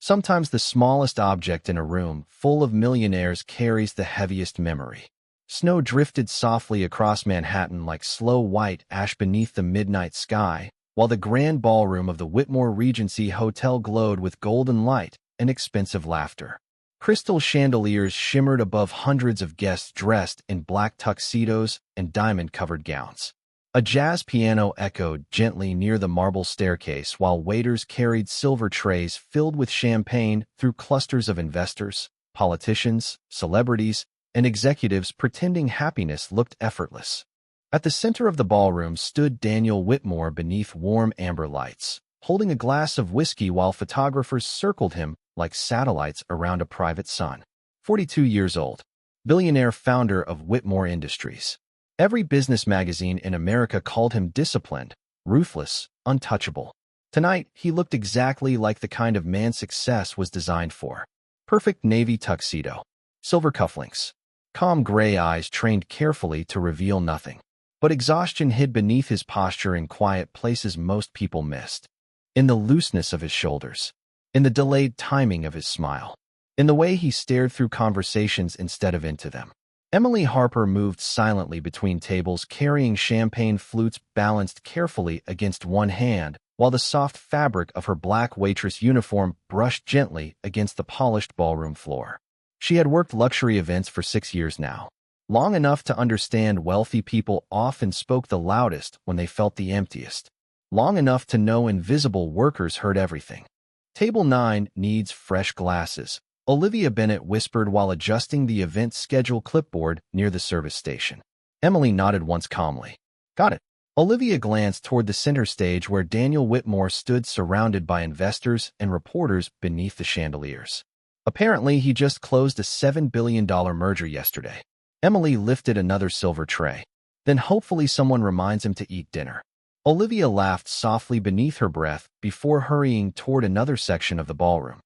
Sometimes the smallest object in a room full of millionaires carries the heaviest memory. Snow drifted softly across Manhattan like slow white ash beneath the midnight sky, while the grand ballroom of the Whitmore Regency Hotel glowed with golden light and expensive laughter. Crystal chandeliers shimmered above hundreds of guests dressed in black tuxedos and diamond-covered gowns. A jazz piano echoed gently near the marble staircase while waiters carried silver trays filled with champagne through clusters of investors, politicians, celebrities, and executives pretending happiness looked effortless. At the center of the ballroom stood Daniel Whitmore beneath warm amber lights, holding a glass of whiskey while photographers circled him like satellites around a private sun. 42 years old, billionaire founder of Whitmore Industries. Every business magazine in America called him disciplined, ruthless, untouchable. Tonight, he looked exactly like the kind of man success was designed for. Perfect navy tuxedo, silver cufflinks, calm gray eyes trained carefully to reveal nothing. But exhaustion hid beneath his posture in quiet places most people missed. In the looseness of his shoulders, in the delayed timing of his smile, in the way he stared through conversations instead of into them. Emily Harper moved silently between tables carrying champagne flutes balanced carefully against one hand, while the soft fabric of her black waitress uniform brushed gently against the polished ballroom floor. She had worked luxury events for 6 years now, long enough to understand wealthy people often spoke the loudest when they felt the emptiest, long enough to know invisible workers heard everything. Table 9 needs fresh glasses, Olivia Bennett whispered while adjusting the event schedule clipboard near the service station. Emily nodded once calmly. Got it. Olivia glanced toward the center stage where Daniel Whitmore stood surrounded by investors and reporters beneath the chandeliers. Apparently, he just closed a $7 billion merger yesterday. Emily lifted another silver tray. Then hopefully someone reminds him to eat dinner. Olivia laughed softly beneath her breath before hurrying toward another section of the ballroom.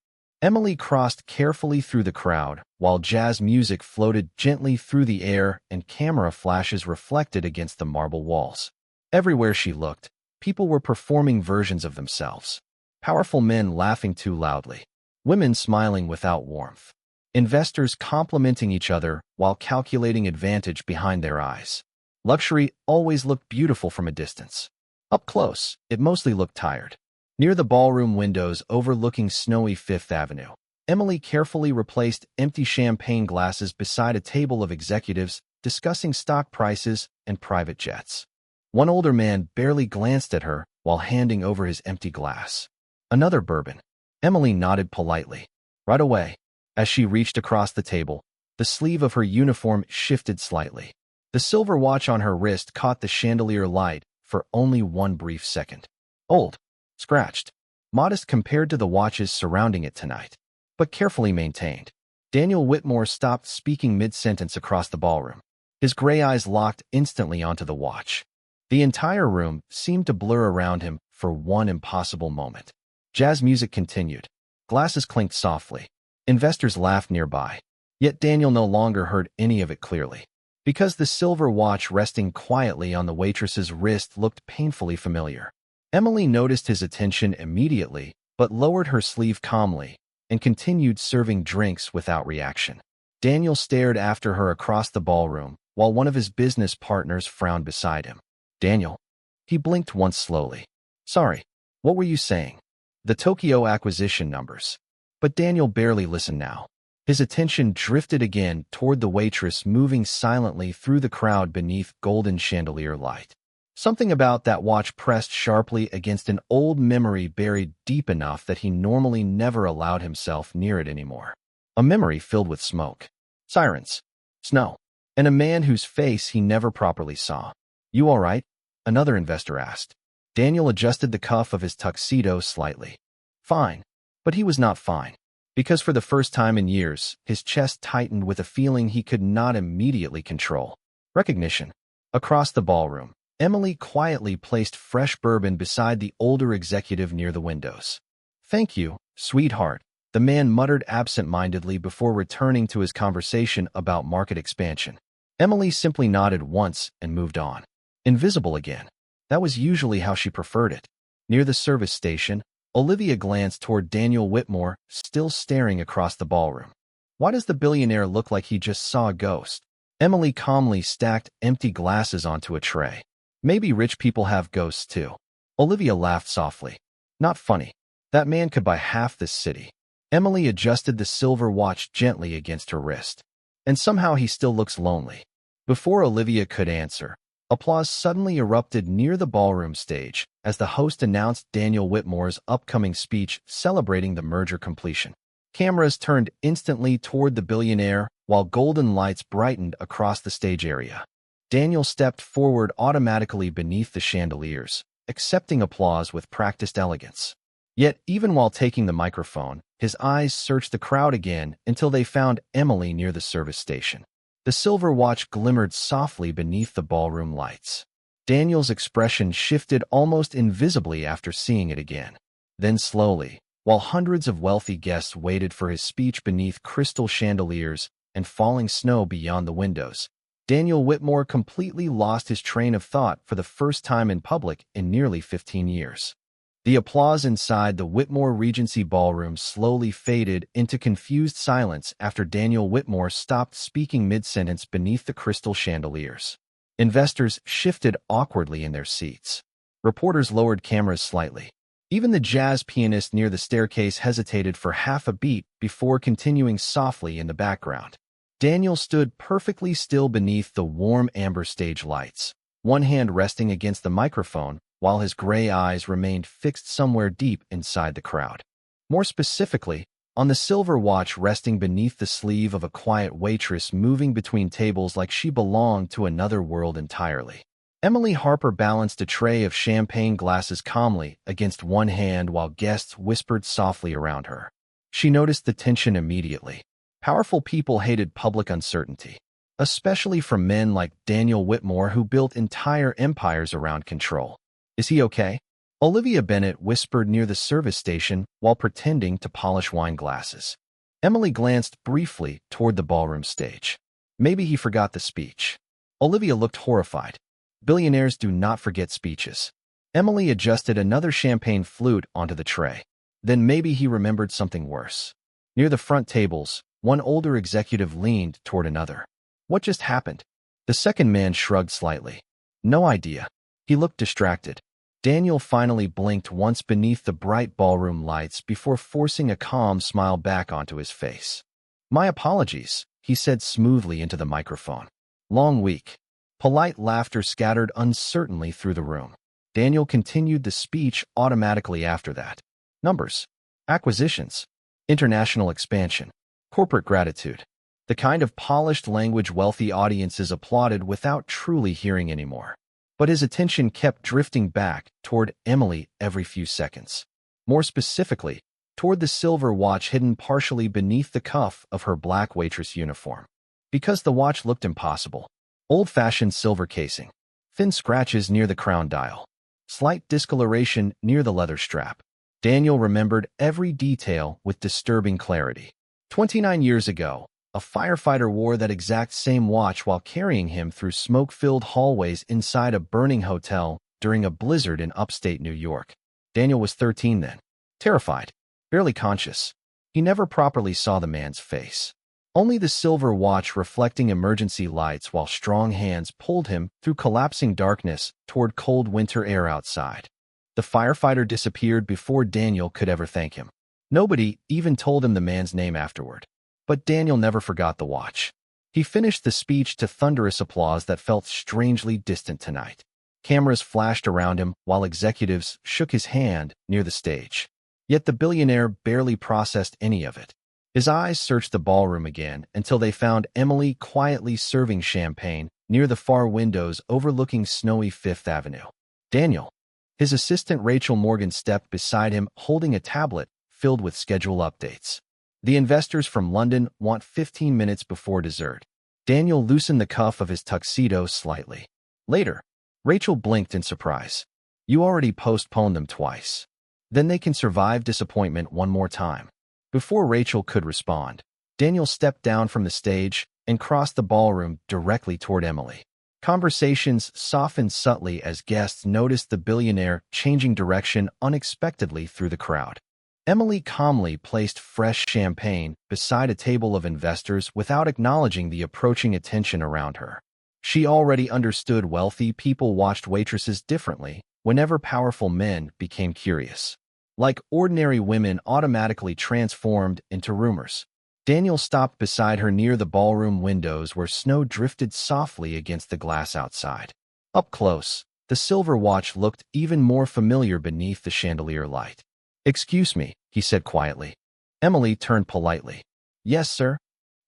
Emily crossed carefully through the crowd, while jazz music floated gently through the air and camera flashes reflected against the marble walls. Everywhere she looked, people were performing versions of themselves. Powerful men laughing too loudly, women smiling without warmth, investors complimenting each other while calculating advantage behind their eyes. Luxury always looked beautiful from a distance. Up close, it mostly looked tired. Near the ballroom windows overlooking snowy Fifth Avenue, Emily carefully replaced empty champagne glasses beside a table of executives discussing stock prices and private jets. One older man barely glanced at her while handing over his empty glass. Another bourbon. Emily nodded politely. Right away, as she reached across the table, the sleeve of her uniform shifted slightly. The silver watch on her wrist caught the chandelier light for only one brief second. Old. Scratched. Modest compared to the watches surrounding it tonight, but carefully maintained. Daniel Whitmore stopped speaking mid-sentence across the ballroom. His gray eyes locked instantly onto the watch. The entire room seemed to blur around him for one impossible moment. Jazz music continued. Glasses clinked softly. Investors laughed nearby. Yet Daniel no longer heard any of it clearly, because the silver watch resting quietly on the waitress's wrist looked painfully familiar. Emily noticed his attention immediately, but lowered her sleeve calmly and continued serving drinks without reaction. Daniel stared after her across the ballroom, while one of his business partners frowned beside him. Daniel. He blinked once slowly. Sorry, what were you saying? The Tokyo acquisition numbers. But Daniel barely listened now. His attention drifted again toward the waitress moving silently through the crowd beneath golden chandelier light. Something about that watch pressed sharply against an old memory buried deep enough that he normally never allowed himself near it anymore. A memory filled with smoke, sirens, snow, and a man whose face he never properly saw. You all right? Another investor asked. Daniel adjusted the cuff of his tuxedo slightly. Fine. But he was not fine, because for the first time in years, his chest tightened with a feeling he could not immediately control. Recognition. Across the ballroom, Emily quietly placed fresh bourbon beside the older executive near the windows. Thank you, sweetheart, the man muttered absent-mindedly before returning to his conversation about market expansion. Emily simply nodded once and moved on. Invisible again. That was usually how she preferred it. Near the service station, Olivia glanced toward Daniel Whitmore, still staring across the ballroom. Why does the billionaire look like he just saw a ghost? Emily calmly stacked empty glasses onto a tray. Maybe rich people have ghosts too. Olivia laughed softly. Not funny. That man could buy half this city. Emily adjusted the silver watch gently against her wrist. And somehow he still looks lonely. Before Olivia could answer, applause suddenly erupted near the ballroom stage as the host announced Daniel Whitmore's upcoming speech celebrating the merger completion. Cameras turned instantly toward the billionaire while golden lights brightened across the stage area. Daniel stepped forward automatically beneath the chandeliers, accepting applause with practiced elegance. Yet, even while taking the microphone, his eyes searched the crowd again until they found Emily near the service station. The silver watch glimmered softly beneath the ballroom lights. Daniel's expression shifted almost invisibly after seeing it again. Then slowly, while hundreds of wealthy guests waited for his speech beneath crystal chandeliers and falling snow beyond the windows, Daniel Whitmore completely lost his train of thought for the first time in public in nearly 15 years. The applause inside the Whitmore Regency Ballroom slowly faded into confused silence after Daniel Whitmore stopped speaking mid-sentence beneath the crystal chandeliers. Investors shifted awkwardly in their seats. Reporters lowered cameras slightly. Even the jazz pianist near the staircase hesitated for half a beat before continuing softly in the background. Daniel stood perfectly still beneath the warm amber stage lights, one hand resting against the microphone while his gray eyes remained fixed somewhere deep inside the crowd. More specifically, on the silver watch resting beneath the sleeve of a quiet waitress moving between tables like she belonged to another world entirely. Emily Harper balanced a tray of champagne glasses calmly against one hand while guests whispered softly around her. She noticed the tension immediately. Powerful people hated public uncertainty, especially from men like Daniel Whitmore who built entire empires around control. Is he okay? Olivia Bennett whispered near the service station while pretending to polish wine glasses. Emily glanced briefly toward the ballroom stage. Maybe he forgot the speech. Olivia looked horrified. Billionaires do not forget speeches. Emily adjusted another champagne flute onto the tray. Then maybe he remembered something worse. Near the front tables, one older executive leaned toward another. What just happened? The second man shrugged slightly. No idea. He looked distracted. Daniel finally blinked once beneath the bright ballroom lights before forcing a calm smile back onto his face. My apologies, he said smoothly into the microphone. Long week. Polite laughter scattered uncertainly through the room. Daniel continued the speech automatically after that. Numbers, acquisitions, international expansion, corporate gratitude. The kind of polished language wealthy audiences applauded without truly hearing anymore. But his attention kept drifting back toward Emily every few seconds. More specifically, toward the silver watch hidden partially beneath the cuff of her black waitress uniform. Because the watch looked impossible. Old-fashioned silver casing. Thin scratches near the crown dial. Slight discoloration near the leather strap. Daniel remembered every detail with disturbing clarity. 29 years ago, a firefighter wore that exact same watch while carrying him through smoke-filled hallways inside a burning hotel during a blizzard in upstate New York. Daniel was 13 then. Terrified. Barely conscious. He never properly saw the man's face. Only the silver watch reflecting emergency lights while strong hands pulled him through collapsing darkness toward cold winter air outside. The firefighter disappeared before Daniel could ever thank him. Nobody even told him the man's name afterward. But Daniel never forgot the watch. He finished the speech to thunderous applause that felt strangely distant tonight. Cameras flashed around him while executives shook his hand near the stage. Yet the billionaire barely processed any of it. His eyes searched the ballroom again until they found Emily quietly serving champagne near the far windows overlooking snowy Fifth Avenue. Daniel. His assistant Rachel Morgan stepped beside him holding a tablet filled with schedule updates. The investors from London want 15 minutes before dessert. Daniel loosened the cuff of his tuxedo slightly. Later, Rachel blinked in surprise. You already postponed them twice. Then they can survive disappointment one more time. Before Rachel could respond, Daniel stepped down from the stage and crossed the ballroom directly toward Emily. Conversations softened subtly as guests noticed the billionaire changing direction unexpectedly through the crowd. Emily calmly placed fresh champagne beside a table of investors without acknowledging the approaching attention around her. She already understood wealthy people watched waitresses differently whenever powerful men became curious. Like ordinary women automatically transformed into rumors. Daniel stopped beside her near the ballroom windows where snow drifted softly against the glass outside. Up close, the silver watch looked even more familiar beneath the chandelier light. "Excuse me," he said quietly. Emily turned politely. "Yes, sir."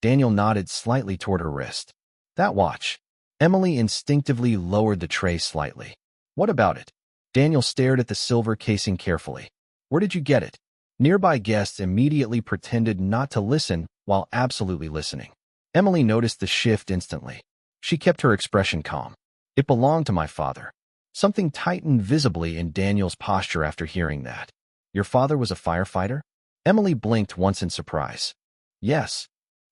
Daniel nodded slightly toward her wrist. "That watch." Emily instinctively lowered the tray slightly. "What about it?" Daniel stared at the silver casing carefully. "Where did you get it?" Nearby guests immediately pretended not to listen while absolutely listening. Emily noticed the shift instantly. She kept her expression calm. "It belonged to my father." Something tightened visibly in Daniel's posture after hearing that. "Your father was a firefighter?" Emily blinked once in surprise. "Yes."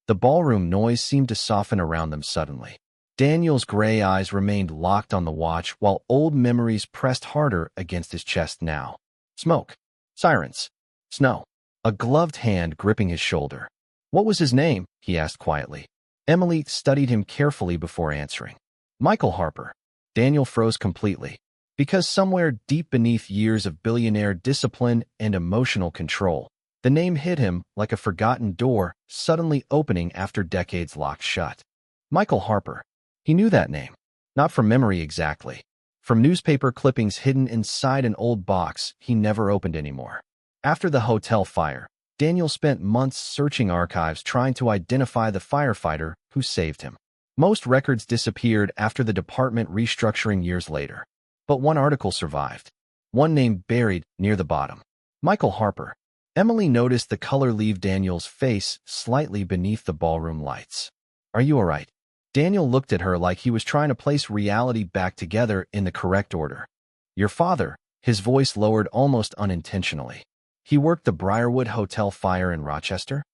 The ballroom noise seemed to soften around them suddenly. Daniel's gray eyes remained locked on the watch while old memories pressed harder against his chest now. Smoke. Sirens. Snow. A gloved hand gripping his shoulder. "What was his name?" he asked quietly. Emily studied him carefully before answering. "Michael Harper." Daniel froze completely. Because somewhere deep beneath years of billionaire discipline and emotional control, the name hit him like a forgotten door suddenly opening after decades locked shut. Michael Harper. He knew that name. Not from memory exactly. From newspaper clippings hidden inside an old box he never opened anymore. After the hotel fire, Daniel spent months searching archives trying to identify the firefighter who saved him. Most records disappeared after the department restructuring years later. But one article survived. One name buried near the bottom. Michael Harper. Emily noticed the color leave Daniel's face slightly beneath the ballroom lights. "Are you all right?" Daniel looked at her like he was trying to place reality back together in the correct order. "Your father," his voice lowered almost unintentionally. "He worked the Briarwood Hotel fire in Rochester?"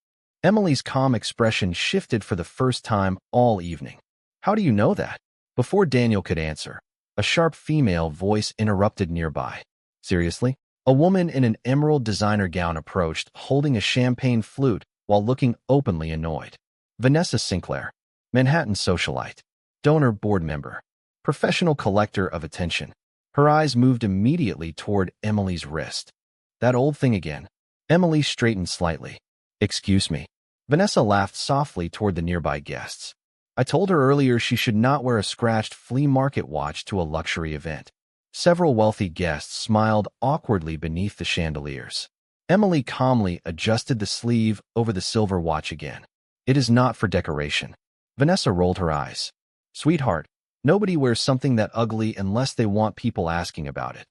Emily's calm expression shifted for the first time all evening. "How do you know that?" Before Daniel could answer, a sharp female voice interrupted nearby. "Seriously?" A woman in an emerald designer gown approached, holding a champagne flute while looking openly annoyed. Vanessa Sinclair. Manhattan socialite. Donor board member. Professional collector of attention. Her eyes moved immediately toward Emily's wrist. "That old thing again." Emily straightened slightly. "Excuse me." Vanessa laughed softly toward the nearby guests. "I told her earlier she should not wear a scratched flea market watch to a luxury event." Several wealthy guests smiled awkwardly beneath the chandeliers. Emily calmly adjusted the sleeve over the silver watch again. "It is not for decoration." Vanessa rolled her eyes. "Sweetheart, nobody wears something that ugly unless they want people asking about it."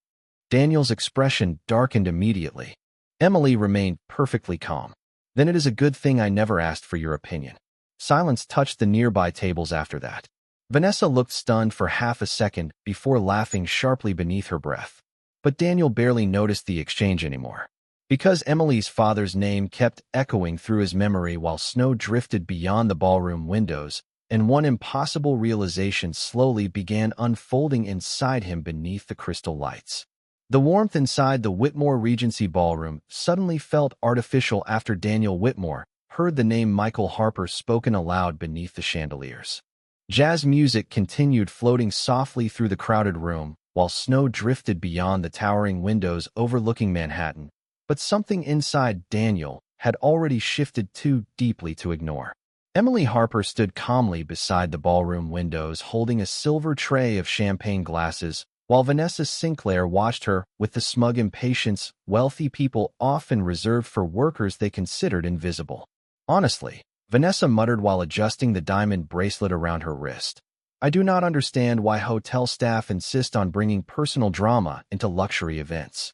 Daniel's expression darkened immediately. Emily remained perfectly calm. "Then it is a good thing I never asked for your opinion." Silence touched the nearby tables after that. Vanessa looked stunned for half a second before laughing sharply beneath her breath. But Daniel barely noticed the exchange anymore. Because Emily's father's name kept echoing through his memory while snow drifted beyond the ballroom windows, and one impossible realization slowly began unfolding inside him beneath the crystal lights. The warmth inside the Whitmore Regency ballroom suddenly felt artificial after Daniel Whitmore heard the name Michael Harper spoken aloud beneath the chandeliers. Jazz music continued floating softly through the crowded room, while snow drifted beyond the towering windows overlooking Manhattan. But something inside Daniel had already shifted too deeply to ignore. Emily Harper stood calmly beside the ballroom windows holding a silver tray of champagne glasses, while Vanessa Sinclair watched her with the smug impatience wealthy people often reserved for workers they considered invisible. "Honestly," Vanessa muttered while adjusting the diamond bracelet around her wrist, "I do not understand why hotel staff insist on bringing personal drama into luxury events."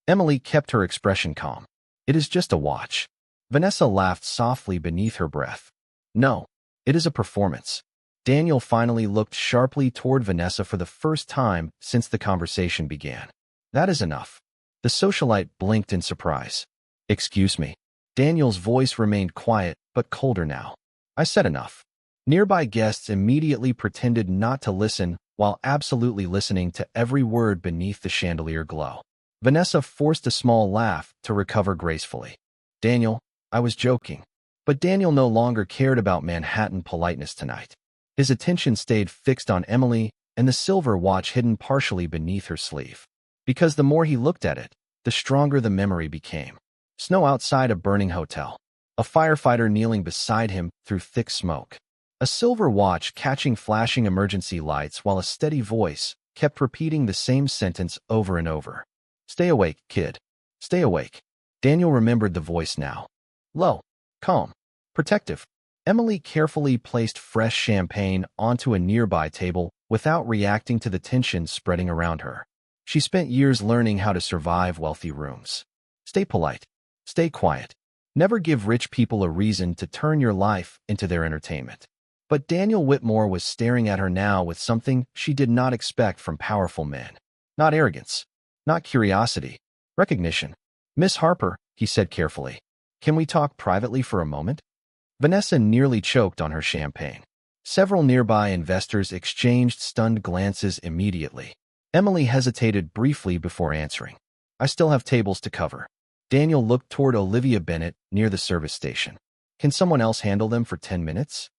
Emily kept her expression calm. "It is just a watch." Vanessa laughed softly beneath her breath. "No, it is a performance." Daniel finally looked sharply toward Vanessa for the first time since the conversation began. "That is enough." The socialite blinked in surprise. "Excuse me." Daniel's voice remained quiet but colder now. "I said enough." Nearby guests immediately pretended not to listen while absolutely listening to every word beneath the chandelier glow. Vanessa forced a small laugh to recover gracefully. Daniel, I was joking. But Daniel no longer cared about Manhattan politeness tonight. His attention stayed fixed on Emily and the silver watch hidden partially beneath her sleeve. Because the more he looked at it, the stronger the memory became. Snow outside a burning hotel. A firefighter kneeling beside him through thick smoke. A silver watch catching flashing emergency lights while a steady voice kept repeating the same sentence over and over. Stay awake, kid. Stay awake. Daniel remembered the voice now. Low, calm, protective. Emily carefully placed fresh champagne onto a nearby table without reacting to the tension spreading around her. She spent years learning how to survive wealthy rooms. Stay polite. Stay quiet. Never give rich people a reason to turn your life into their entertainment. But Daniel Whitmore was staring at her now with something she did not expect from powerful men. Not arrogance. Not curiosity. Recognition. Miss Harper, he said carefully. Can we talk privately for a moment? Vanessa nearly choked on her champagne. Several nearby investors exchanged stunned glances immediately. Emily hesitated briefly before answering. I still have tables to cover. Daniel looked toward Olivia Bennett near the service station. Can someone else handle them for 10 minutes?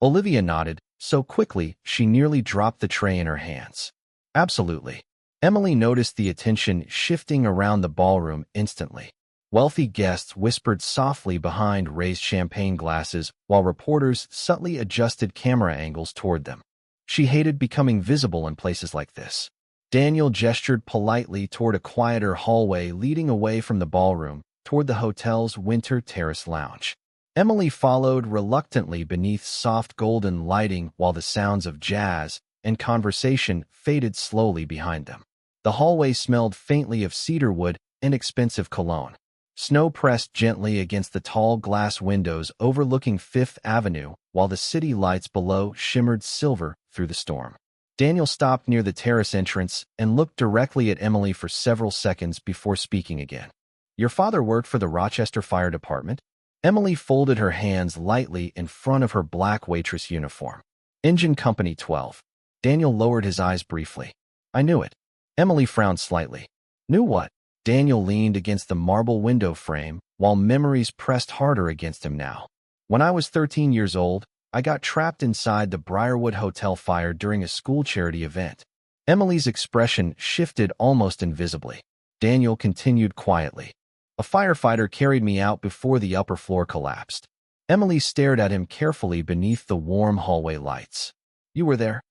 Olivia nodded, so quickly she nearly dropped the tray in her hands. Absolutely. Emily noticed the attention shifting around the ballroom instantly. Wealthy guests whispered softly behind raised champagne glasses while reporters subtly adjusted camera angles toward them. She hated becoming visible in places like this. Daniel gestured politely toward a quieter hallway leading away from the ballroom toward the hotel's winter terrace lounge. Emily followed reluctantly beneath soft golden lighting while the sounds of jazz and conversation faded slowly behind them. The hallway smelled faintly of cedarwood and expensive cologne. Snow pressed gently against the tall glass windows overlooking Fifth Avenue while the city lights below shimmered silver through the storm. Daniel stopped near the terrace entrance and looked directly at Emily for several seconds before speaking again. Your father worked for the Rochester Fire Department? Emily folded her hands lightly in front of her black waitress uniform. Engine Company 12. Daniel lowered his eyes briefly. I knew it. Emily frowned slightly. Knew what? Daniel leaned against the marble window frame while memories pressed harder against him now. When I was 13 years old, I got trapped inside the Briarwood Hotel fire during a school charity event. Emily's expression shifted almost invisibly. Daniel continued quietly. A firefighter carried me out before the upper floor collapsed. Emily stared at him carefully beneath the warm hallway lights. You were there?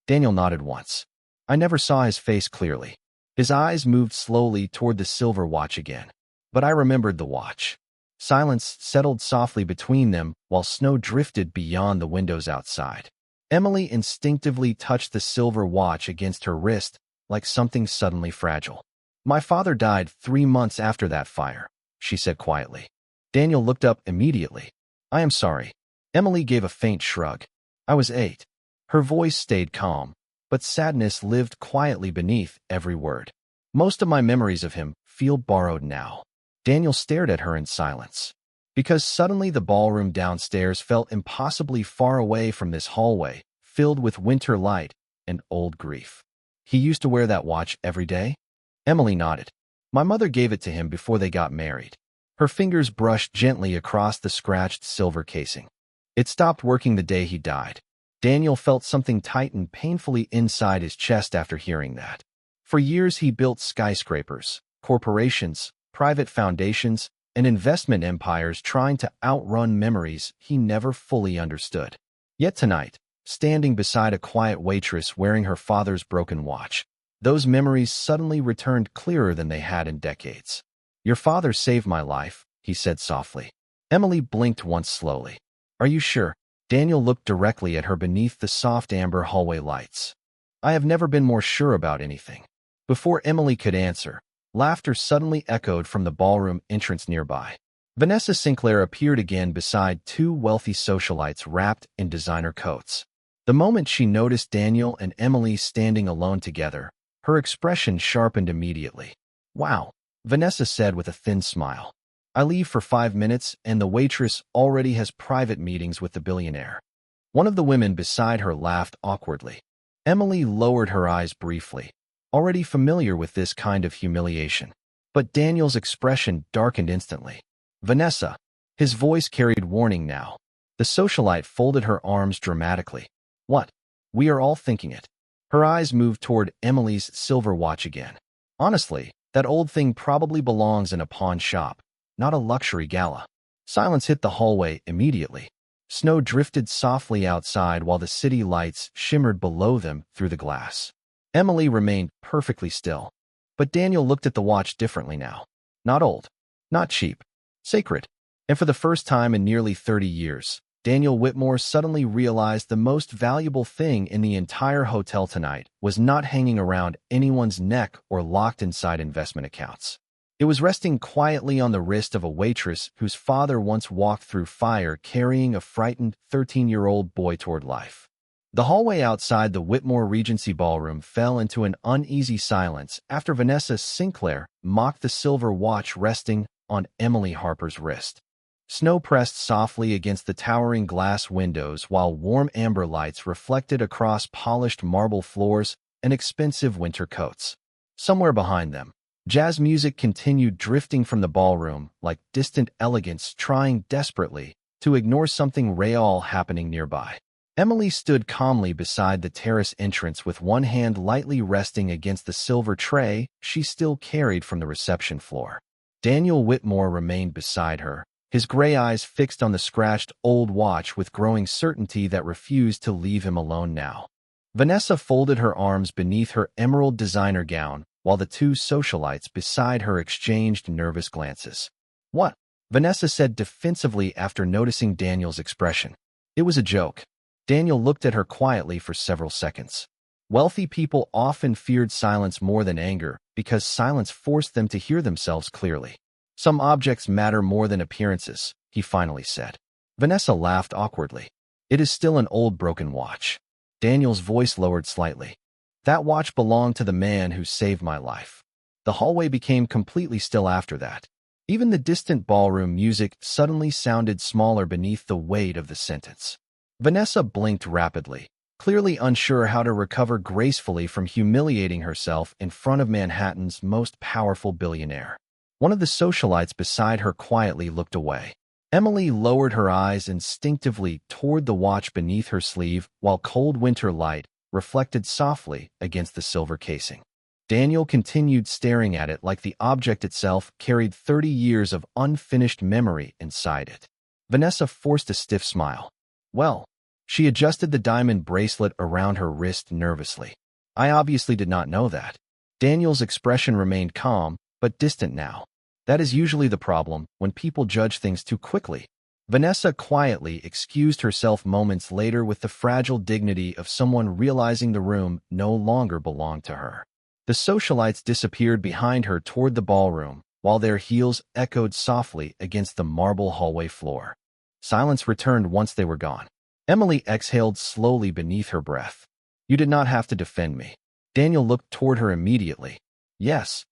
Daniel nodded once. I never saw his face clearly. His eyes moved slowly toward the silver watch again. But I remembered the watch. Silence settled softly between them while snow drifted beyond the windows outside. Emily instinctively touched the silver watch against her wrist like something suddenly fragile. My father died 3 months after that fire, she said quietly. Daniel looked up immediately. I am sorry. Emily gave a faint shrug. I was 8. Her voice stayed calm, but sadness lived quietly beneath every word. Most of my memories of him feel borrowed now. Daniel stared at her in silence. Because suddenly the ballroom downstairs felt impossibly far away from this hallway, filled with winter light and old grief. He used to wear that watch every day? Emily nodded. My mother gave it to him before they got married. Her fingers brushed gently across the scratched silver casing. It stopped working the day he died. Daniel felt something tighten painfully inside his chest after hearing that. For years he built skyscrapers, corporations, private foundations, and investment empires trying to outrun memories he never fully understood. Yet tonight, standing beside a quiet waitress wearing her father's broken watch, those memories suddenly returned clearer than they had in decades. Your father saved my life, he said softly. Emily blinked once slowly. Are you sure? Daniel looked directly at her beneath the soft amber hallway lights. I have never been more sure about anything. Before Emily could answer, laughter suddenly echoed from the ballroom entrance nearby. Vanessa Sinclair appeared again beside 2 wealthy socialites wrapped in designer coats. The moment she noticed Daniel and Emily standing alone together, her expression sharpened immediately. Wow, Vanessa said with a thin smile. I leave for 5 minutes and the waitress already has private meetings with the billionaire. One of the women beside her laughed awkwardly. Emily lowered her eyes briefly, already familiar with this kind of humiliation. But Daniel's expression darkened instantly. Vanessa. His voice carried warning now. The socialite folded her arms dramatically. What? We are all thinking it. Her eyes moved toward Emily's silver watch again. Honestly, that old thing probably belongs in a pawn shop, not a luxury gala. Silence hit the hallway immediately. Snow drifted softly outside while the city lights shimmered below them through the glass. Emily remained perfectly still. But Daniel looked at the watch differently now. Not old. Not cheap. Sacred. And for the first time in nearly 30 years, Daniel Whitmore suddenly realized the most valuable thing in the entire hotel tonight was not hanging around anyone's neck or locked inside investment accounts. It was resting quietly on the wrist of a waitress whose father once walked through fire carrying a frightened 13-year-old boy toward life. The hallway outside the Whitmore Regency Ballroom fell into an uneasy silence after Vanessa Sinclair mocked the silver watch resting on Emily Harper's wrist. Snow pressed softly against the towering glass windows while warm amber lights reflected across polished marble floors and expensive winter coats. Somewhere behind them, jazz music continued drifting from the ballroom like distant elegance trying desperately to ignore something real happening nearby. Emily stood calmly beside the terrace entrance with one hand lightly resting against the silver tray she still carried from the reception floor. Daniel Whitmore remained beside her, his gray eyes fixed on the scratched old watch with growing certainty that refused to leave him alone now. Vanessa folded her arms beneath her emerald designer gown, while the two socialites beside her exchanged nervous glances. What? Vanessa said defensively after noticing Daniel's expression. It was a joke. Daniel looked at her quietly for several seconds. Wealthy people often feared silence more than anger because silence forced them to hear themselves clearly. Some objects matter more than appearances, he finally said. Vanessa laughed awkwardly. It is still an old broken watch. Daniel's voice lowered slightly. That watch belonged to the man who saved my life. The hallway became completely still after that. Even the distant ballroom music suddenly sounded smaller beneath the weight of the sentence. Vanessa blinked rapidly, clearly unsure how to recover gracefully from humiliating herself in front of Manhattan's most powerful billionaire. One of the socialites beside her quietly looked away. Emily lowered her eyes instinctively toward the watch beneath her sleeve while cold winter light reflected softly against the silver casing. Daniel continued staring at it like the object itself carried 30 years of unfinished memory inside it. Vanessa forced a stiff smile. Well, she adjusted the diamond bracelet around her wrist nervously. I obviously did not know that. Daniel's expression remained calm, but distant now. That is usually the problem when people judge things too quickly. Vanessa quietly excused herself moments later with the fragile dignity of someone realizing the room no longer belonged to her. The socialites disappeared behind her toward the ballroom, while their heels echoed softly against the marble hallway floor. Silence returned once they were gone. Emily exhaled slowly beneath her breath. You did not have to defend me. Daniel looked toward her immediately. Yes.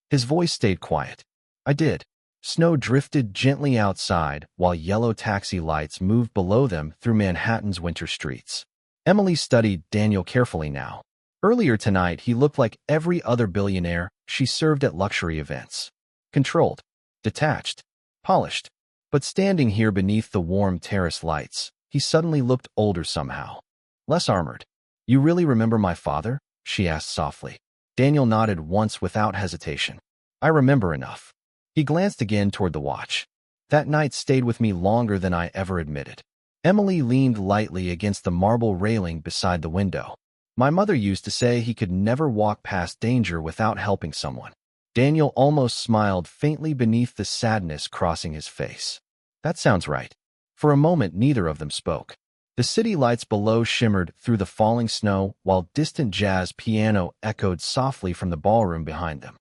His voice stayed quiet. I did. Snow drifted gently outside while yellow taxi lights moved below them through Manhattan's winter streets. Emily studied Daniel carefully now. Earlier tonight, he looked like every other billionaire she served at luxury events. Controlled, detached, polished. But standing here beneath the warm terrace lights, he suddenly looked older somehow. Less armored. You really remember my father? She asked softly. Daniel nodded once without hesitation. I remember enough. He glanced again toward the watch. That night stayed with me longer than I ever admitted. Emily leaned lightly against the marble railing beside the window. My mother used to say he could never walk past danger without helping someone. Daniel almost smiled faintly beneath the sadness crossing his face. That sounds right. For a moment, neither of them spoke. The city lights below shimmered through the falling snow while distant jazz piano echoed softly from the ballroom behind them.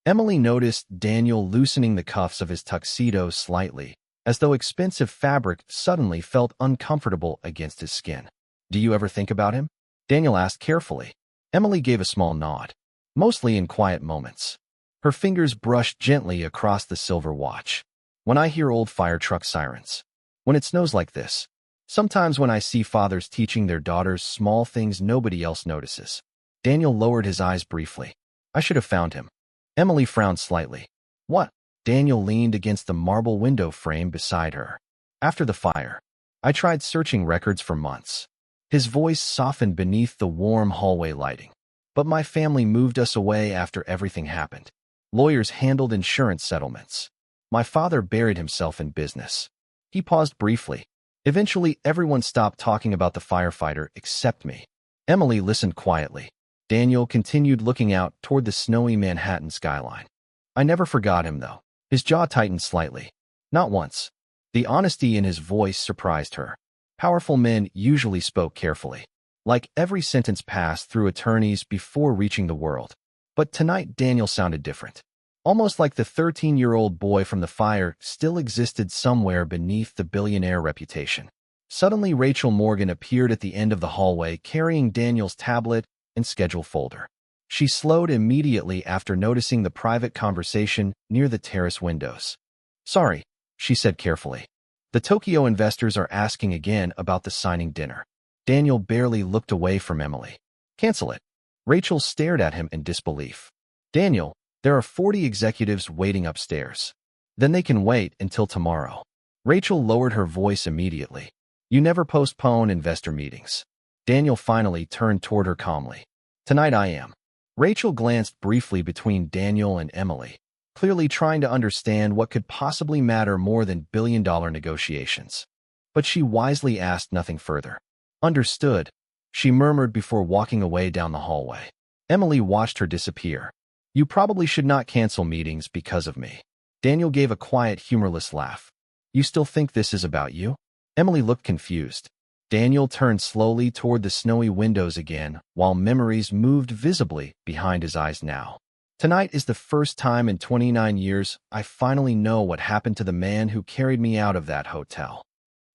Emily noticed Daniel loosening the cuffs of his tuxedo slightly, as though expensive fabric suddenly felt uncomfortable against his skin. Do you ever think about him? Daniel asked carefully. Emily gave a small nod, mostly in quiet moments. Her fingers brushed gently across the silver watch. When I hear old fire truck sirens. When it snows like this. Sometimes when I see fathers teaching their daughters small things nobody else notices. Daniel lowered his eyes briefly. I should have found him. Emily frowned slightly. What? Daniel leaned against the marble window frame beside her. After the fire. I tried searching records for months. His voice softened beneath the warm hallway lighting. But my family moved us away after everything happened. Lawyers handled insurance settlements. My father buried himself in business. He paused briefly. Eventually, everyone stopped talking about the firefighter except me. Emily listened quietly. Daniel continued looking out toward the snowy Manhattan skyline. I never forgot him, though. His jaw tightened slightly. Not once. The honesty in his voice surprised her. Powerful men usually spoke carefully, like every sentence passed through attorneys before reaching the world. But tonight Daniel sounded different. Almost like the 13-year-old boy from the fire still existed somewhere beneath the billionaire reputation. Suddenly Rachel Morgan appeared at the end of the hallway carrying Daniel's tablet and schedule folder. She slowed immediately after noticing the private conversation near the terrace windows. Sorry, she said carefully. The Tokyo investors are asking again about the signing dinner. Daniel barely looked away from Emily. Cancel it. Rachel stared at him in disbelief. Daniel, there are 40 executives waiting upstairs. Then they can wait until tomorrow. Rachel lowered her voice immediately. You never postpone investor meetings. Daniel finally turned toward her calmly. Tonight I am. Rachel glanced briefly between Daniel and Emily, clearly trying to understand what could possibly matter more than billion-dollar negotiations. But she wisely asked nothing further. Understood, she murmured before walking away down the hallway. Emily watched her disappear. You probably should not cancel meetings because of me. Daniel gave a quiet, humorless laugh. You still think this is about you? Emily looked confused. Daniel turned slowly toward the snowy windows again, while memories moved visibly behind his eyes now. Tonight is the first time in 29 years I finally know what happened to the man who carried me out of that hotel.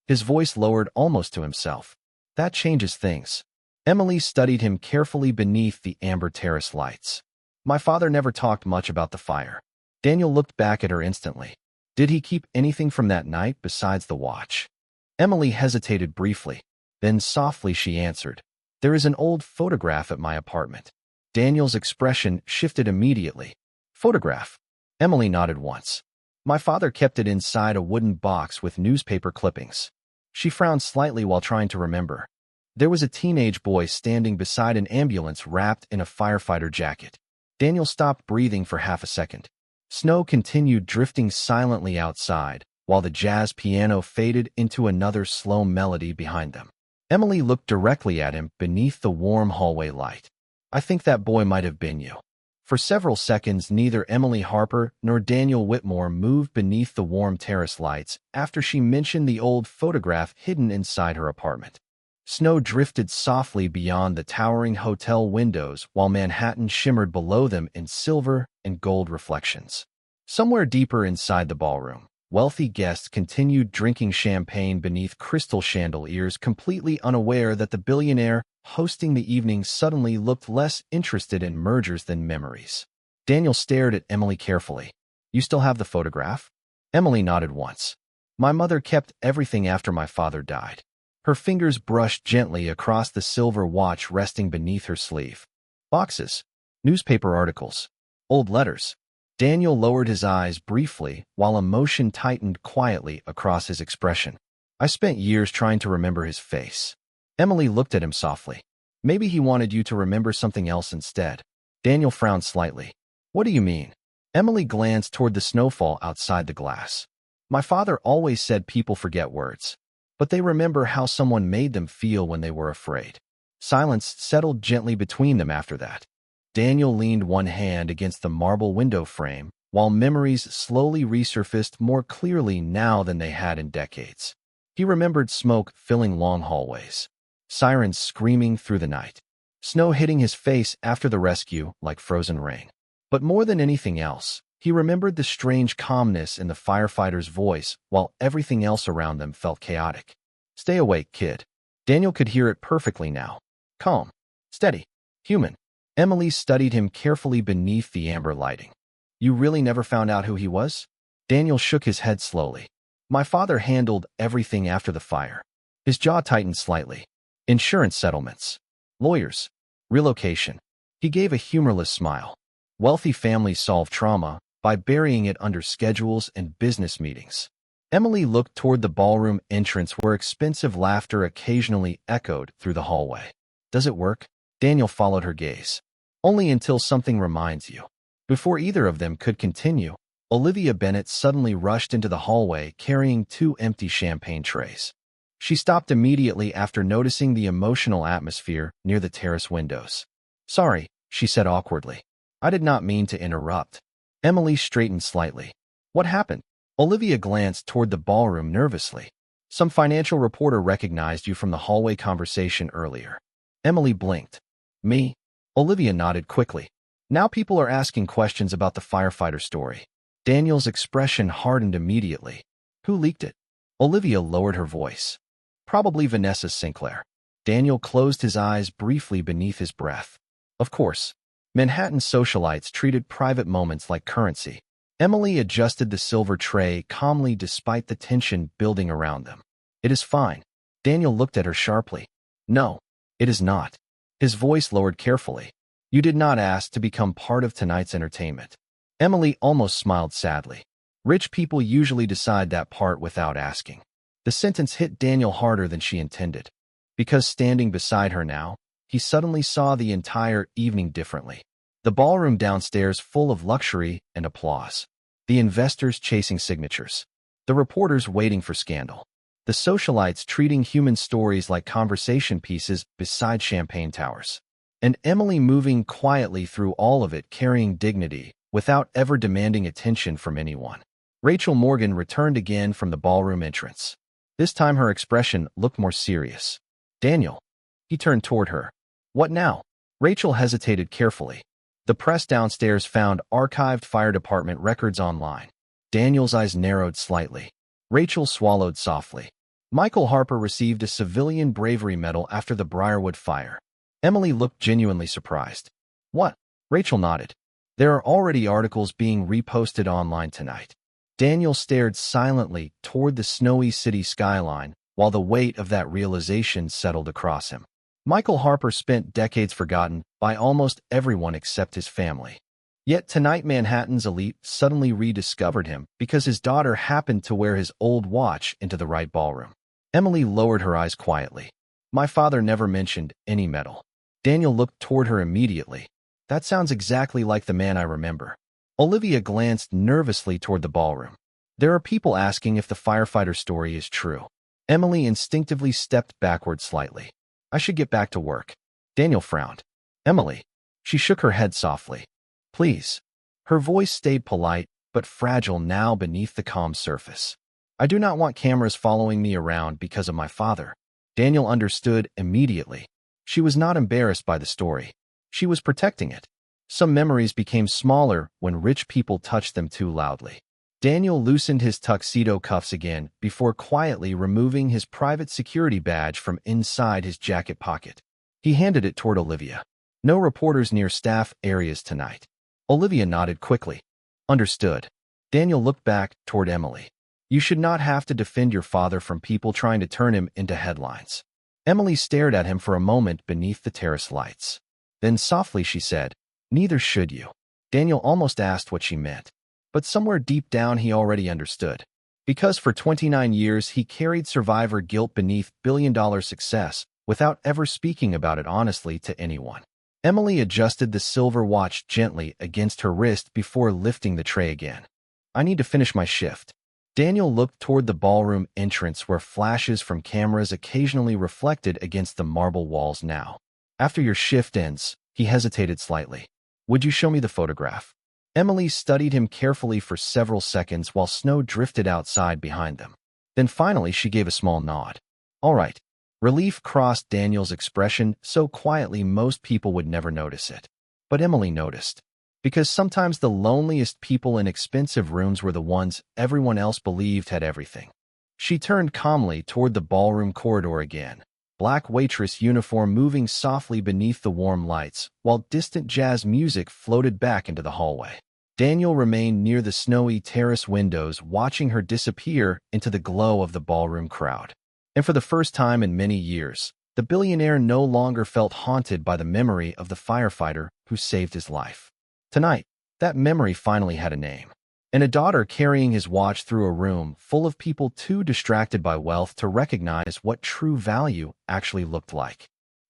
His voice lowered almost to himself. That changes things. Emily studied him carefully beneath the amber terrace lights. My father never talked much about the fire. Daniel looked back at her instantly. Did he keep anything from that night besides the watch? Emily hesitated briefly. Then softly she answered, There is an old photograph at my apartment. Daniel's expression shifted immediately. Photograph? Emily nodded once. My father kept it inside a wooden box with newspaper clippings. She frowned slightly while trying to remember. There was a teenage boy standing beside an ambulance wrapped in a firefighter jacket. Daniel stopped breathing for half a second. Snow continued drifting silently outside, while the jazz piano faded into another slow melody behind them. Emily looked directly at him beneath the warm hallway light. I think that boy might have been you. For several seconds, neither Emily Harper nor Daniel Whitmore moved beneath the warm terrace lights after she mentioned the old photograph hidden inside her apartment. Snow drifted softly beyond the towering hotel windows while Manhattan shimmered below them in silver and gold reflections. Somewhere deeper inside the ballroom, wealthy guests continued drinking champagne beneath crystal chandeliers, completely unaware that the billionaire hosting the evening suddenly looked less interested in mergers than memories. Daniel stared at Emily carefully. You still have the photograph? Emily nodded once. My mother kept everything after my father died. Her fingers brushed gently across the silver watch resting beneath her sleeve. Boxes, newspaper articles, old letters. Daniel lowered his eyes briefly while emotion tightened quietly across his expression. I spent years trying to remember his face. Emily looked at him softly. Maybe he wanted you to remember something else instead. Daniel frowned slightly. What do you mean? Emily glanced toward the snowfall outside the glass. My father always said people forget words, but they remember how someone made them feel when they were afraid. Silence settled gently between them after that. Daniel leaned one hand against the marble window frame, while memories slowly resurfaced more clearly now than they had in decades. He remembered smoke filling long hallways, sirens screaming through the night, snow hitting his face after the rescue like frozen rain. But more than anything else, he remembered the strange calmness in the firefighter's voice while everything else around them felt chaotic. Stay awake, kid. Daniel could hear it perfectly now. Calm, steady, human. Emily studied him carefully beneath the amber lighting. You really never found out who he was? Daniel shook his head slowly. My father handled everything after the fire. His jaw tightened slightly. Insurance settlements. Lawyers. Relocation. He gave a humorless smile. Wealthy families solve trauma by burying it under schedules and business meetings. Emily looked toward the ballroom entrance where expensive laughter occasionally echoed through the hallway. Does it work? Daniel followed her gaze. Only until something reminds you. Before either of them could continue, Olivia Bennett suddenly rushed into the hallway carrying 2 empty champagne trays. She stopped immediately after noticing the emotional atmosphere near the terrace windows. Sorry, she said awkwardly. I did not mean to interrupt. Emily straightened slightly. What happened? Olivia glanced toward the ballroom nervously. Some financial reporter recognized you from the hallway conversation earlier. Emily blinked. Me? Olivia nodded quickly. Now people are asking questions about the firefighter story. Daniel's expression hardened immediately. Who leaked it? Olivia lowered her voice. Probably Vanessa Sinclair. Daniel closed his eyes briefly beneath his breath. Of course. Manhattan socialites treated private moments like currency. Emily adjusted the silver tray calmly despite the tension building around them. It is fine. Daniel looked at her sharply. No, it is not. His voice lowered carefully. You did not ask to become part of tonight's entertainment. Emily almost smiled sadly. Rich people usually decide that part without asking. The sentence hit Daniel harder than she intended. Because standing beside her now, he suddenly saw the entire evening differently. The ballroom downstairs full of luxury and applause. The investors chasing signatures. The reporters waiting for scandal. The socialites treating human stories like conversation pieces beside champagne towers. And Emily moving quietly through all of it carrying dignity, without ever demanding attention from anyone. Rachel Morgan returned again from the ballroom entrance. This time her expression looked more serious. Daniel. He turned toward her. What now? Rachel hesitated carefully. The press downstairs found archived fire department records online. Daniel's eyes narrowed slightly. Rachel swallowed softly. Michael Harper received a civilian bravery medal after the Briarwood fire. Emily looked genuinely surprised. What? Rachel nodded. There are already articles being reposted online tonight. Daniel stared silently toward the snowy city skyline while the weight of that realization settled across him. Michael Harper spent decades forgotten by almost everyone except his family. Yet tonight Manhattan's elite suddenly rediscovered him because his daughter happened to wear his old watch into the right ballroom. Emily lowered her eyes quietly. My father never mentioned any medal. Daniel looked toward her immediately. That sounds exactly like the man I remember. Olivia glanced nervously toward the ballroom. There are people asking if the firefighter story is true. Emily instinctively stepped backward slightly. I should get back to work. Daniel frowned. Emily. She shook her head softly. Please. Her voice stayed polite, but fragile now beneath the calm surface. I do not want cameras following me around because of my father. Daniel understood immediately. She was not embarrassed by the story. She was protecting it. Some memories became smaller when rich people touched them too loudly. Daniel loosened his tuxedo cuffs again before quietly removing his private security badge from inside his jacket pocket. He handed it toward Olivia. No reporters near staff areas tonight. Olivia nodded quickly. Understood. Daniel looked back toward Emily. You should not have to defend your father from people trying to turn him into headlines. Emily stared at him for a moment beneath the terrace lights. Then softly she said, Neither should you. Daniel almost asked what she meant. But somewhere deep down he already understood. Because for 29 years he carried survivor guilt beneath billion-dollar success without ever speaking about it honestly to anyone. Emily adjusted the silver watch gently against her wrist before lifting the tray again. I need to finish my shift. Daniel looked toward the ballroom entrance where flashes from cameras occasionally reflected against the marble walls now. After your shift ends, he hesitated slightly. Would you show me the photograph? Emily studied him carefully for several seconds while snow drifted outside behind them. Then finally she gave a small nod. All right. Relief crossed Daniel's expression so quietly most people would never notice it. But Emily noticed. Because sometimes the loneliest people in expensive rooms were the ones everyone else believed had everything. She turned calmly toward the ballroom corridor again. Black waitress uniform moving softly beneath the warm lights, while distant jazz music floated back into the hallway. Daniel remained near the snowy terrace windows watching her disappear into the glow of the ballroom crowd. And for the first time in many years, the billionaire no longer felt haunted by the memory of the firefighter who saved his life. Tonight, that memory finally had a name. And a daughter carrying his watch through a room full of people too distracted by wealth to recognize what true value actually looked like.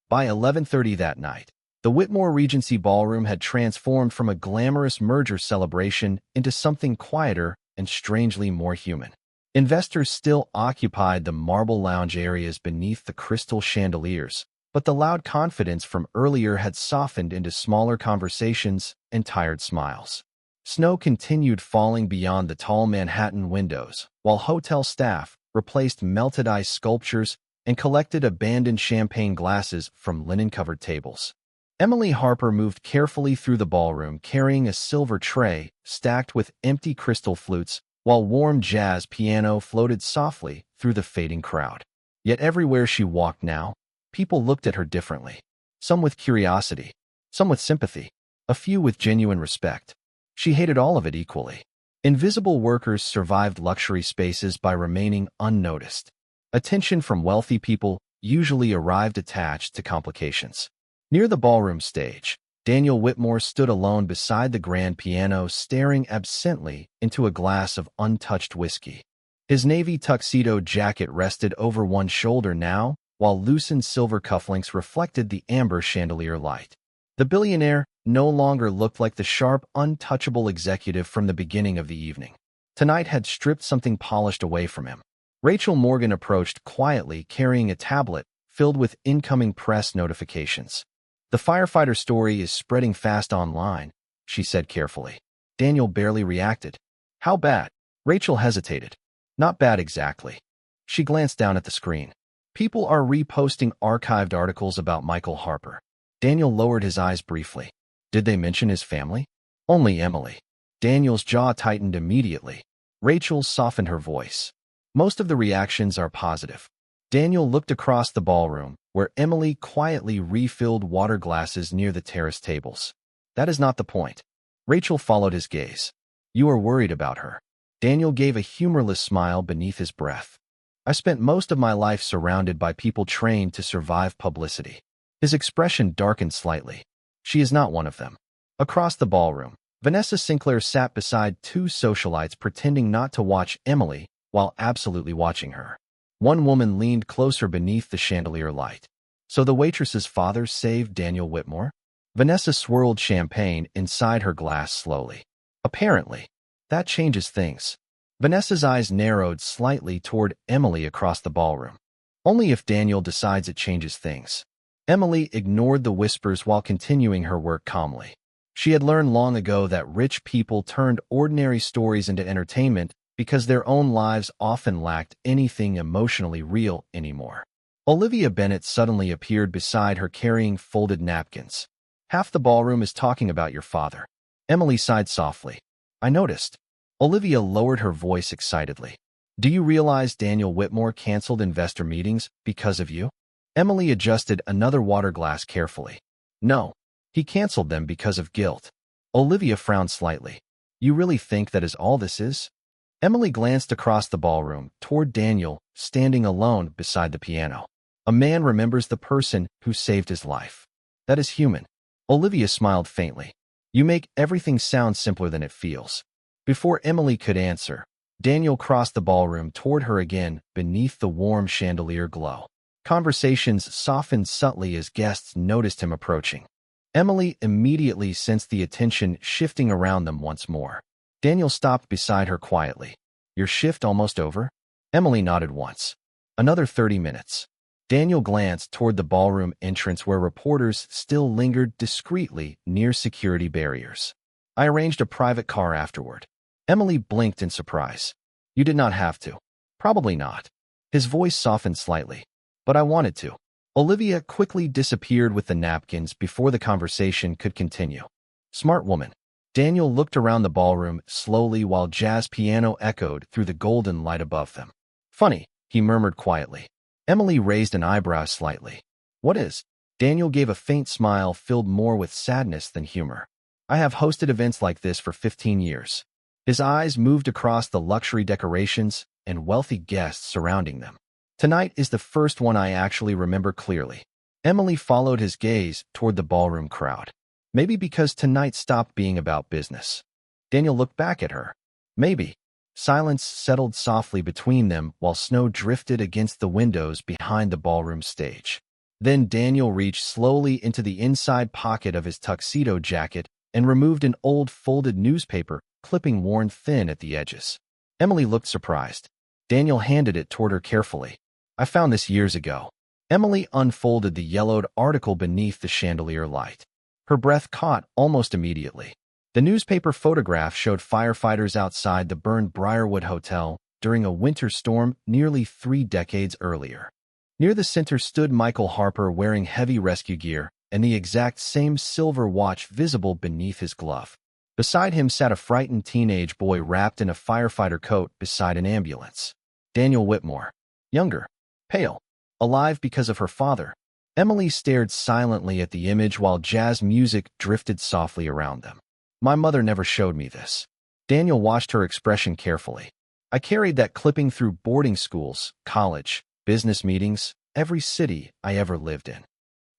By 11:30 that night, the Whitmore Regency Ballroom had transformed from a glamorous merger celebration into something quieter and strangely more human. Investors still occupied the marble lounge areas beneath the crystal chandeliers, but the loud confidence from earlier had softened into smaller conversations and tired smiles. Snow continued falling beyond the tall Manhattan windows, while hotel staff replaced melted ice sculptures and collected abandoned champagne glasses from linen-covered tables. Emily Harper moved carefully through the ballroom carrying a silver tray stacked with empty crystal flutes, while warm jazz piano floated softly through the fading crowd. Yet everywhere she walked now, people looked at her differently. Some with curiosity, some with sympathy, a few with genuine respect. She hated all of it equally. Invisible workers survived luxury spaces by remaining unnoticed. Attention from wealthy people usually arrived attached to complications. Near the ballroom stage, Daniel Whitmore stood alone beside the grand piano, staring absently into a glass of untouched whiskey. His navy tuxedo jacket rested over one shoulder now, while loosened silver cufflinks reflected the amber chandelier light. The billionaire no longer looked like the sharp, untouchable executive from the beginning of the evening. Tonight had stripped something polished away from him. Rachel Morgan approached quietly, carrying a tablet filled with incoming press notifications. "The firefighter story is spreading fast online," she said carefully. Daniel barely reacted. "How bad?" Rachel hesitated. "Not bad exactly." She glanced down at the screen. "People are reposting archived articles about Michael Harper." Daniel lowered his eyes briefly. Did they mention his family? Only Emily. Daniel's jaw tightened immediately. Rachel softened her voice. "Most of the reactions are positive." Daniel looked across the ballroom, where Emily quietly refilled water glasses near the terrace tables. "That is not the point." Rachel followed his gaze. "You are worried about her." Daniel gave a humorless smile beneath his breath. "I spent most of my life surrounded by people trained to survive publicity." His expression darkened slightly. "She is not one of them." Across the ballroom, Vanessa Sinclair sat beside two socialites pretending not to watch Emily while absolutely watching her. One woman leaned closer beneath the chandelier light. "So the waitress's father saved Daniel Whitmore?" Vanessa swirled champagne inside her glass slowly. "Apparently. That changes things." Vanessa's eyes narrowed slightly toward Emily across the ballroom. "Only if Daniel decides it changes things." Emily ignored the whispers while continuing her work calmly. She had learned long ago that rich people turned ordinary stories into entertainment because their own lives often lacked anything emotionally real anymore. Olivia Bennett suddenly appeared beside her carrying folded napkins. "Half the ballroom is talking about your father." Emily sighed softly. "I noticed." Olivia lowered her voice excitedly. "Do you realize Daniel Whitmore canceled investor meetings because of you?" Emily adjusted another water glass carefully. "No, he canceled them because of guilt." Olivia frowned slightly. "You really think that is all this is?" Emily glanced across the ballroom toward Daniel, standing alone beside the piano. "A man remembers the person who saved his life. That is human." Olivia smiled faintly. "You make everything sound simpler than it feels." Before Emily could answer, Daniel crossed the ballroom toward her again beneath the warm chandelier glow. Conversations softened subtly as guests noticed him approaching. Emily immediately sensed the attention shifting around them once more. Daniel stopped beside her quietly. "Your shift almost over?" Emily nodded once. "Another 30 minutes." Daniel glanced toward the ballroom entrance where reporters still lingered discreetly near security barriers. "I arranged a private car afterward." Emily blinked in surprise. "You did not have to." "Probably not." His voice softened slightly. "But I wanted to." Olivia quickly disappeared with the napkins before the conversation could continue. "Smart woman." Daniel looked around the ballroom slowly while jazz piano echoed through the golden light above them. "Funny," he murmured quietly. Emily raised an eyebrow slightly. "What is?" Daniel gave a faint smile filled more with sadness than humor. "I have hosted events like this for 15 years. His eyes moved across the luxury decorations and wealthy guests surrounding them. Tonight is the first one I actually remember clearly. Emily followed his gaze toward the ballroom crowd. Maybe because tonight stopped being about business. Daniel looked back at her. Maybe. Silence settled softly between them while snow drifted against the windows behind the ballroom stage. Then Daniel reached slowly into the inside pocket of his tuxedo jacket and removed an old folded newspaper clipping worn thin at the edges. Emily looked surprised. Daniel handed it toward her carefully. I found this years ago. Emily unfolded the yellowed article beneath the chandelier light. Her breath caught almost immediately. The newspaper photograph showed firefighters outside the burned Briarwood Hotel during a winter storm nearly 3 decades earlier. Near the center stood Michael Harper wearing heavy rescue gear and the exact same silver watch visible beneath his glove. Beside him sat a frightened teenage boy wrapped in a firefighter coat beside an ambulance. Daniel Whitmore. Younger. Pale. Alive because of her father. Emily stared silently at the image while jazz music drifted softly around them. My mother never showed me this. Daniel watched her expression carefully. I carried that clipping through boarding schools, college, business meetings, every city I ever lived in.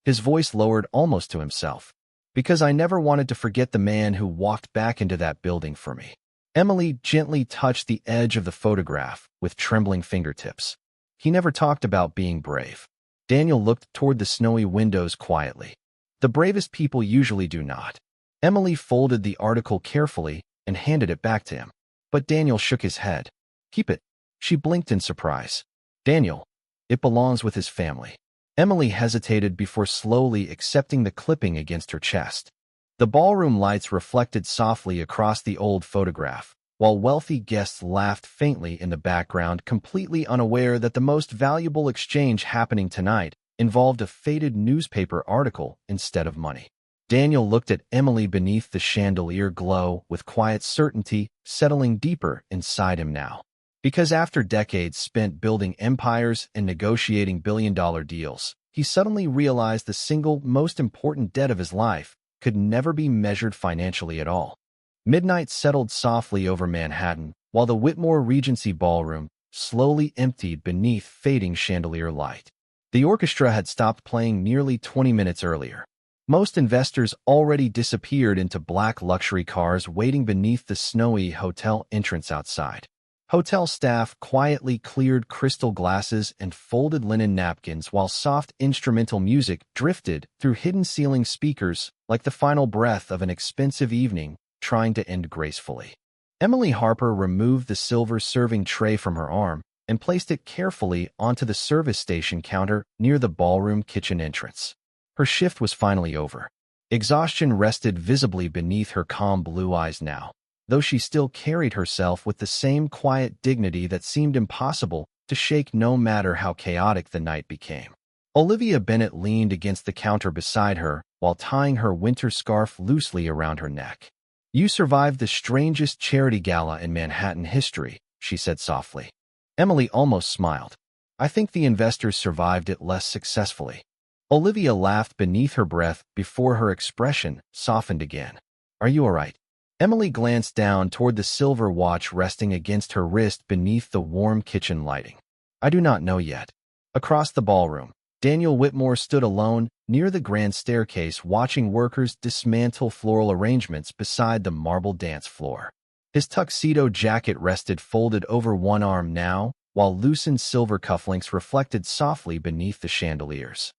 His voice lowered almost to himself. Because I never wanted to forget the man who walked back into that building for me. Emily gently touched the edge of the photograph with trembling fingertips. He never talked about being brave. Daniel looked toward the snowy windows quietly. The bravest people usually do not. Emily folded the article carefully and handed it back to him. But Daniel shook his head. Keep it. She blinked in surprise. Daniel, it belongs with his family. Emily hesitated before slowly accepting the clipping against her chest. The ballroom lights reflected softly across the old photograph, while wealthy guests laughed faintly in the background, completely unaware that the most valuable exchange happening tonight involved a faded newspaper article instead of money. Daniel looked at Emily beneath the chandelier glow with quiet certainty settling deeper inside him now. Because after decades spent building empires and negotiating billion-dollar deals, he suddenly realized the single most important debt of his life could never be measured financially at all. Midnight settled softly over Manhattan, while the Whitmore Regency Ballroom slowly emptied beneath fading chandelier light. The orchestra had stopped playing nearly 20 minutes earlier. Most investors already disappeared into black luxury cars waiting beneath the snowy hotel entrance outside. Hotel staff quietly cleared crystal glasses and folded linen napkins while soft instrumental music drifted through hidden ceiling speakers like the final breath of an expensive evening trying to end gracefully. Emily Harper removed the silver serving tray from her arm and placed it carefully onto the service station counter near the ballroom kitchen entrance. Her shift was finally over. Exhaustion rested visibly beneath her calm blue eyes now, though she still carried herself with the same quiet dignity that seemed impossible to shake no matter how chaotic the night became. Olivia Bennett leaned against the counter beside her while tying her winter scarf loosely around her neck. You survived the strangest charity gala in Manhattan history, she said softly. Emily almost smiled. I think the investors survived it less successfully. Olivia laughed beneath her breath before her expression softened again. Are you all right? Emily glanced down toward the silver watch resting against her wrist beneath the warm kitchen lighting. I do not know yet. Across the ballroom, Daniel Whitmore stood alone near the grand staircase watching workers dismantle floral arrangements beside the marble dance floor. His tuxedo jacket rested folded over one arm now, while loosened silver cufflinks reflected softly beneath the chandeliers.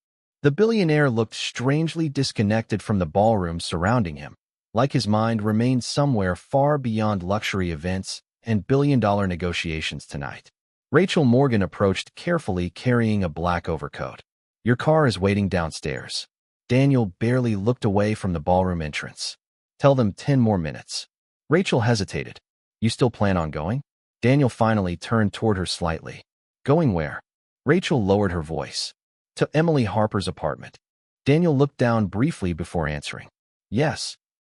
The billionaire looked strangely disconnected from the ballroom surrounding him, like his mind remained somewhere far beyond luxury events and billion-dollar negotiations tonight. Rachel Morgan approached carefully carrying a black overcoat. Your car is waiting downstairs. Daniel barely looked away from the ballroom entrance. Tell them 10 more minutes. Rachel hesitated. You still plan on going? Daniel finally turned toward her slightly. Going where? Rachel lowered her voice. To Emily Harper's apartment. Daniel looked down briefly before answering. Yes.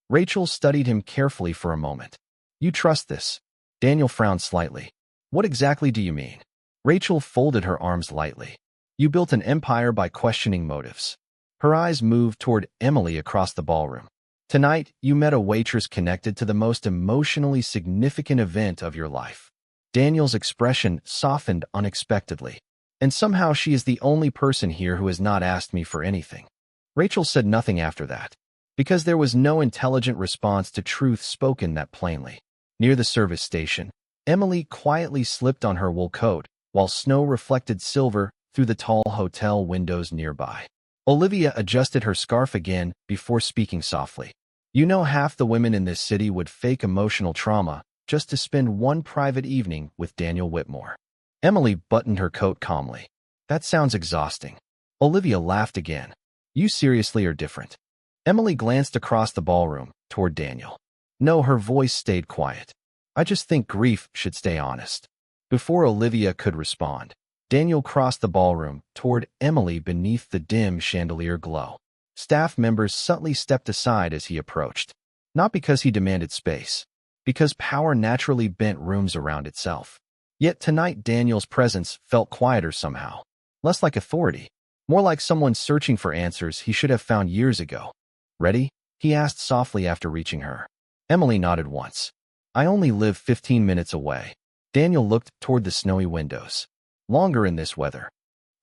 Rachel studied him carefully for a moment. You trust this? Daniel frowned slightly. What exactly do you mean? Rachel folded her arms lightly. You built an empire by questioning motives. Her eyes moved toward Emily across the ballroom. Tonight, you met a waitress connected to the most emotionally significant event of your life. Daniel's expression softened unexpectedly. And somehow she is the only person here who has not asked me for anything. Rachel said nothing after that, because there was no intelligent response to truth spoken that plainly. Near the service station, Emily quietly slipped on her wool coat, while snow reflected silver through the tall hotel windows nearby. Olivia adjusted her scarf again before speaking softly. You know, half the women in this city would fake emotional trauma just to spend one private evening with Daniel Whitmore. Emily buttoned her coat calmly. That sounds exhausting. Olivia laughed again. You seriously are different. Emily glanced across the ballroom toward Daniel. No, her voice stayed quiet. I just think grief should stay honest. Before Olivia could respond, Daniel crossed the ballroom toward Emily beneath the dim chandelier glow. Staff members subtly stepped aside as he approached, not because he demanded space, because power naturally bent rooms around itself. Yet tonight Daniel's presence felt quieter somehow, less like authority, more like someone searching for answers he should have found years ago. Ready? He asked softly after reaching her. Emily nodded once. I only live 15 minutes away. Daniel looked toward the snowy windows. Longer in this weather.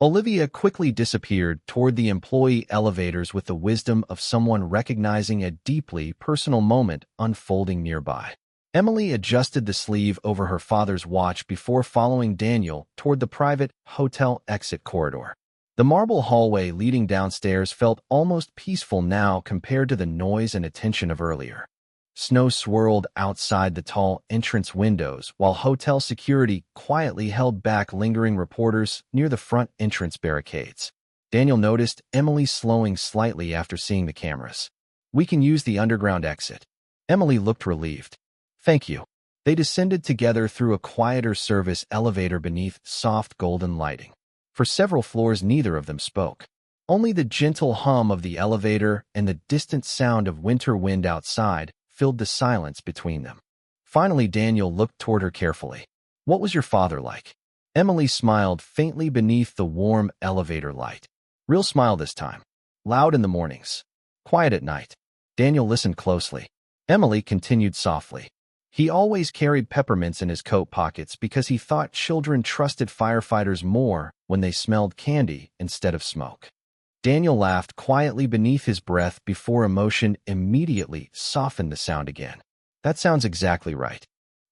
Olivia quickly disappeared toward the employee elevators with the wisdom of someone recognizing a deeply personal moment unfolding nearby. Emily adjusted the sleeve over her father's watch before following Daniel toward the private hotel exit corridor. The marble hallway leading downstairs felt almost peaceful now compared to the noise and attention of earlier. Snow swirled outside the tall entrance windows, while hotel security quietly held back lingering reporters near the front entrance barricades. Daniel noticed Emily slowing slightly after seeing the cameras. We can use the underground exit. Emily looked relieved. Thank you. They descended together through a quieter service elevator beneath soft golden lighting. For several floors, neither of them spoke. Only the gentle hum of the elevator and the distant sound of winter wind outside filled the silence between them. Finally, Daniel looked toward her carefully. What was your father like? Emily smiled faintly beneath the warm elevator light. Real smile this time. Loud in the mornings. Quiet at night. Daniel listened closely. Emily continued softly. He always carried peppermints in his coat pockets because he thought children trusted firefighters more when they smelled candy instead of smoke. Daniel laughed quietly beneath his breath before emotion immediately softened the sound again. That sounds exactly right.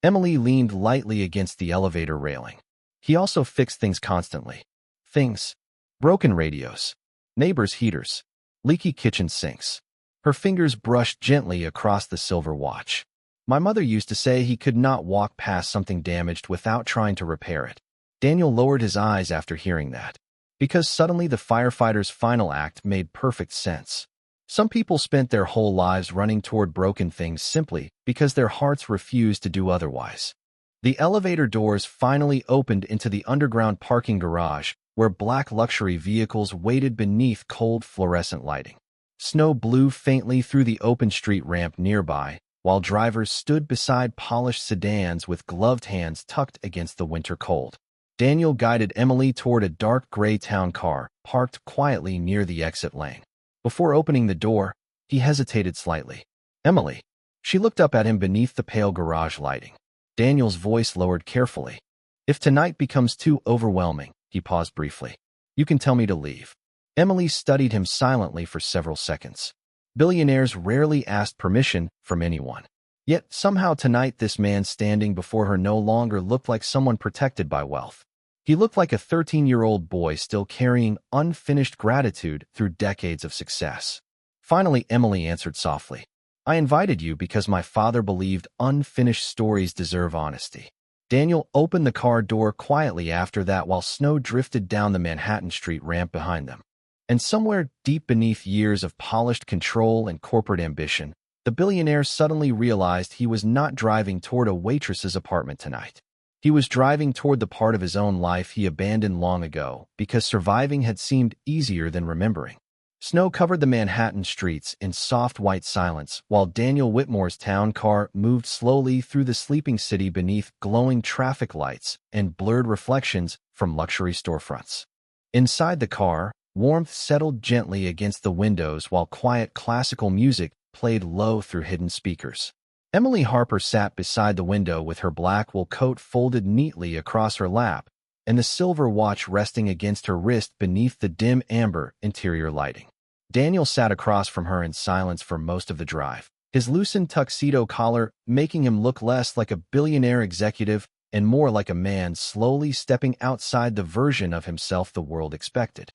Emily leaned lightly against the elevator railing. He also fixed things constantly. Things. Broken radios. Neighbors' heaters. Leaky kitchen sinks. Her fingers brushed gently across the silver watch. My mother used to say he could not walk past something damaged without trying to repair it. Daniel lowered his eyes after hearing that, because suddenly the firefighter's final act made perfect sense. Some people spent their whole lives running toward broken things simply because their hearts refused to do otherwise. The elevator doors finally opened into the underground parking garage, where black luxury vehicles waited beneath cold fluorescent lighting. Snow blew faintly through the open street ramp nearby, while drivers stood beside polished sedans with gloved hands tucked against the winter cold. Daniel guided Emily toward a dark gray town car parked quietly near the exit lane. Before opening the door, he hesitated slightly. Emily. She looked up at him beneath the pale garage lighting. Daniel's voice lowered carefully. If tonight becomes too overwhelming, he paused briefly. You can tell me to leave. Emily studied him silently for several seconds. Billionaires rarely asked permission from anyone. Yet somehow tonight this man standing before her no longer looked like someone protected by wealth. He looked like a 13-year-old boy still carrying unfinished gratitude through decades of success. Finally, Emily answered softly. I invited you because my father believed unfinished stories deserve honesty. Daniel opened the car door quietly after that while snow drifted down the Manhattan Street ramp behind them. And somewhere deep beneath years of polished control and corporate ambition, the billionaire suddenly realized he was not driving toward a waitress's apartment tonight. He was driving toward the part of his own life he abandoned long ago because surviving had seemed easier than remembering. Snow covered the Manhattan streets in soft white silence while Daniel Whitmore's town car moved slowly through the sleeping city beneath glowing traffic lights and blurred reflections from luxury storefronts. Inside the car, warmth settled gently against the windows while quiet classical music played low through hidden speakers. Emily Harper sat beside the window with her black wool coat folded neatly across her lap and the silver watch resting against her wrist beneath the dim amber interior lighting. Daniel sat across from her in silence for most of the drive, his loosened tuxedo collar making him look less like a billionaire executive and more like a man slowly stepping outside the version of himself the world expected.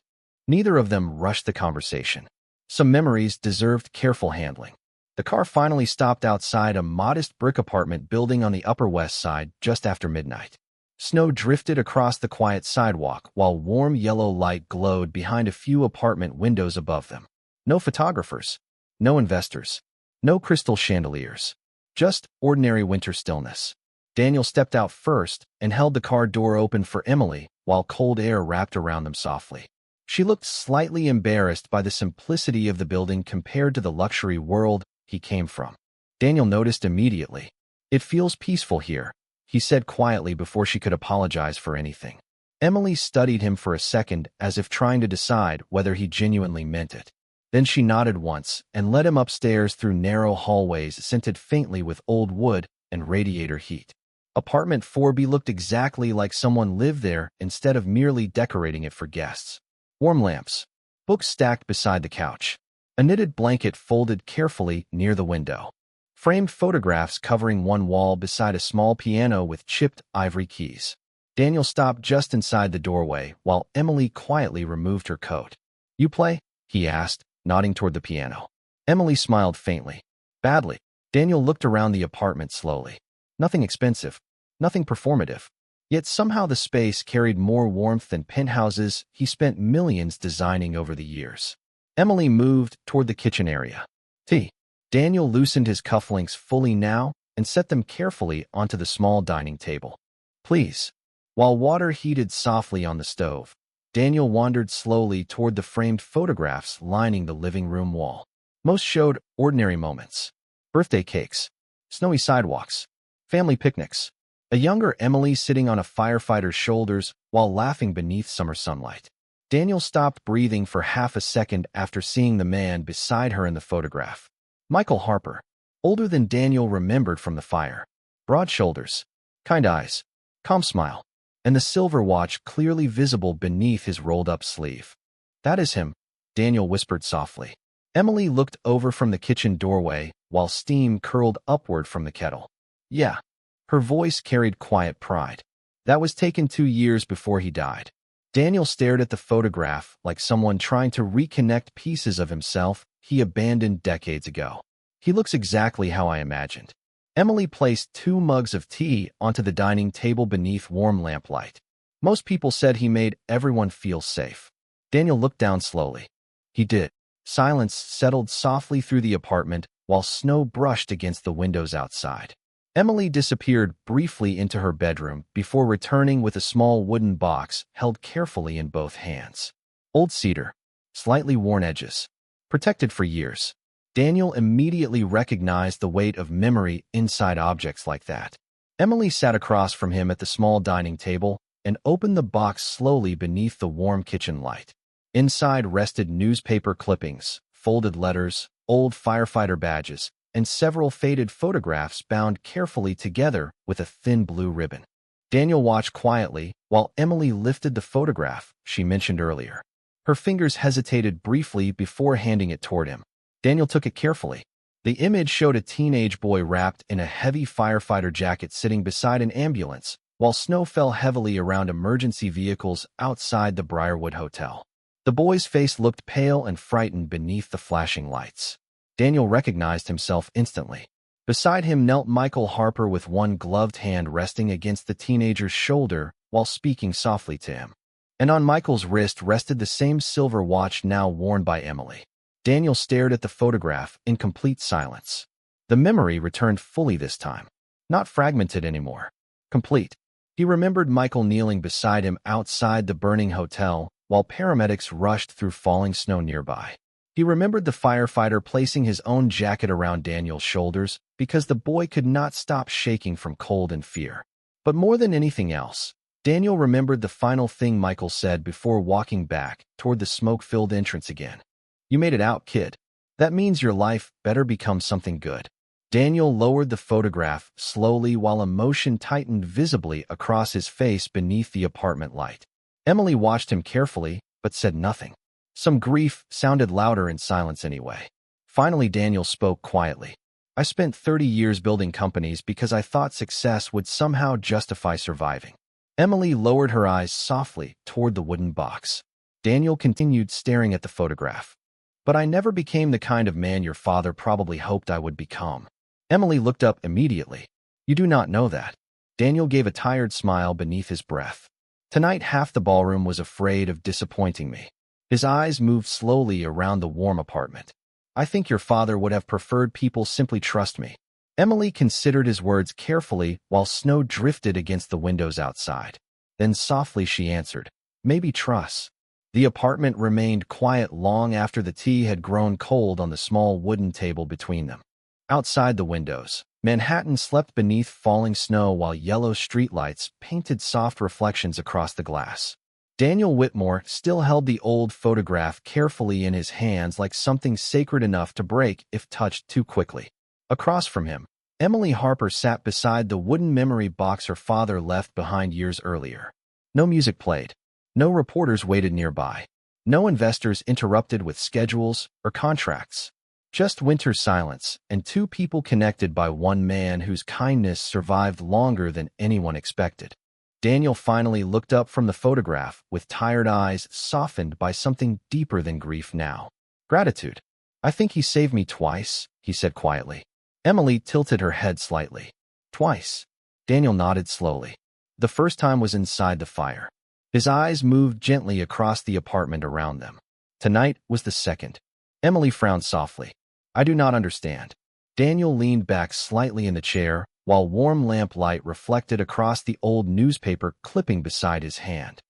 Neither of them rushed the conversation. Some memories deserved careful handling. The car finally stopped outside a modest brick apartment building on the Upper West Side just after midnight. Snow drifted across the quiet sidewalk while warm yellow light glowed behind a few apartment windows above them. No photographers, no investors, no crystal chandeliers, just ordinary winter stillness. Daniel stepped out first and held the car door open for Emily while cold air wrapped around them softly. She looked slightly embarrassed by the simplicity of the building compared to the luxury world he came from. Daniel noticed immediately. "It feels peaceful here," he said quietly before she could apologize for anything. Emily studied him for a second as if trying to decide whether he genuinely meant it. Then she nodded once and led him upstairs through narrow hallways scented faintly with old wood and radiator heat. Apartment 4B looked exactly like someone lived there instead of merely decorating it for guests. Warm lamps, books stacked beside the couch, a knitted blanket folded carefully near the window, framed photographs covering one wall beside a small piano with chipped ivory keys. Daniel stopped just inside the doorway while Emily quietly removed her coat. "You play?" he asked, nodding toward the piano. Emily smiled faintly. "Badly." Daniel looked around the apartment slowly. Nothing expensive, nothing performative. Yet somehow the space carried more warmth than penthouses he spent millions designing over the years. Emily moved toward the kitchen area. "Tea." Daniel loosened his cufflinks fully now and set them carefully onto the small dining table. "Please." While water heated softly on the stove, Daniel wandered slowly toward the framed photographs lining the living room wall. Most showed ordinary moments. Birthday cakes, snowy sidewalks, family picnics. A younger Emily sitting on a firefighter's shoulders while laughing beneath summer sunlight. Daniel stopped breathing for half a second after seeing the man beside her in the photograph. Michael Harper, older than Daniel remembered from the fire. Broad shoulders, kind eyes, calm smile, and the silver watch clearly visible beneath his rolled-up sleeve. "That is him," Daniel whispered softly. Emily looked over from the kitchen doorway while steam curled upward from the kettle. "Yeah." Her voice carried quiet pride. "That was taken 2 years before he died." Daniel stared at the photograph like someone trying to reconnect pieces of himself he abandoned decades ago. "He looks exactly how I imagined." Emily placed 2 mugs of tea onto the dining table beneath warm lamplight. "Most people said he made everyone feel safe." Daniel looked down slowly. He did. Silence settled softly through the apartment while snow brushed against the windows outside. Emily disappeared briefly into her bedroom before returning with a small wooden box held carefully in both hands. Old cedar, slightly worn edges, protected for years. Daniel immediately recognized the weight of memory inside objects like that. Emily sat across from him at the small dining table and opened the box slowly beneath the warm kitchen light. Inside rested newspaper clippings, folded letters, old firefighter badges, and several faded photographs bound carefully together with a thin blue ribbon. Daniel watched quietly while Emily lifted the photograph she mentioned earlier. Her fingers hesitated briefly before handing it toward him. Daniel took it carefully. The image showed a teenage boy wrapped in a heavy firefighter jacket sitting beside an ambulance, while snow fell heavily around emergency vehicles outside the Briarwood Hotel. The boy's face looked pale and frightened beneath the flashing lights. Daniel recognized himself instantly. Beside him knelt Michael Harper with one gloved hand resting against the teenager's shoulder while speaking softly to him. And on Michael's wrist rested the same silver watch now worn by Emily. Daniel stared at the photograph in complete silence. The memory returned fully this time. Not fragmented anymore. Complete. He remembered Michael kneeling beside him outside the burning hotel while paramedics rushed through falling snow nearby. He remembered the firefighter placing his own jacket around Daniel's shoulders because the boy could not stop shaking from cold and fear. But more than anything else, Daniel remembered the final thing Michael said before walking back toward the smoke-filled entrance again. "You made it out, kid. That means your life better become something good." Daniel lowered the photograph slowly while emotion tightened visibly across his face beneath the apartment light. Emily watched him carefully, but said nothing. Some grief sounded louder in silence anyway. Finally, Daniel spoke quietly. I spent 30 years building companies because I thought success would somehow justify surviving. Emily lowered her eyes softly toward the wooden box. Daniel continued staring at the photograph. But I never became the kind of man your father probably hoped I would become. Emily looked up immediately. You do not know that. Daniel gave a tired smile beneath his breath. Tonight half the ballroom was afraid of disappointing me. His eyes moved slowly around the warm apartment. I think your father would have preferred people simply trust me. Emily considered his words carefully while snow drifted against the windows outside. Then softly she answered, maybe trust. The apartment remained quiet long after the tea had grown cold on the small wooden table between them. Outside the windows, Manhattan slept beneath falling snow while yellow streetlights painted soft reflections across the glass. Daniel Whitmore still held the old photograph carefully in his hands like something sacred enough to break if touched too quickly. Across from him, Emily Harper sat beside the wooden memory box her father left behind years earlier. No music played. No reporters waited nearby. No investors interrupted with schedules or contracts. Just winter silence and two people connected by one man whose kindness survived longer than anyone expected. Daniel finally looked up from the photograph with tired eyes softened by something deeper than grief now. Gratitude. I think he saved me twice, he said quietly. Emily tilted her head slightly. Twice. Daniel nodded slowly. The first time was inside the fire. His eyes moved gently across the apartment around them. Tonight was the second. Emily frowned softly. I do not understand. Daniel leaned back slightly in the chair, while warm lamplight reflected across the old newspaper clipping beside his hand.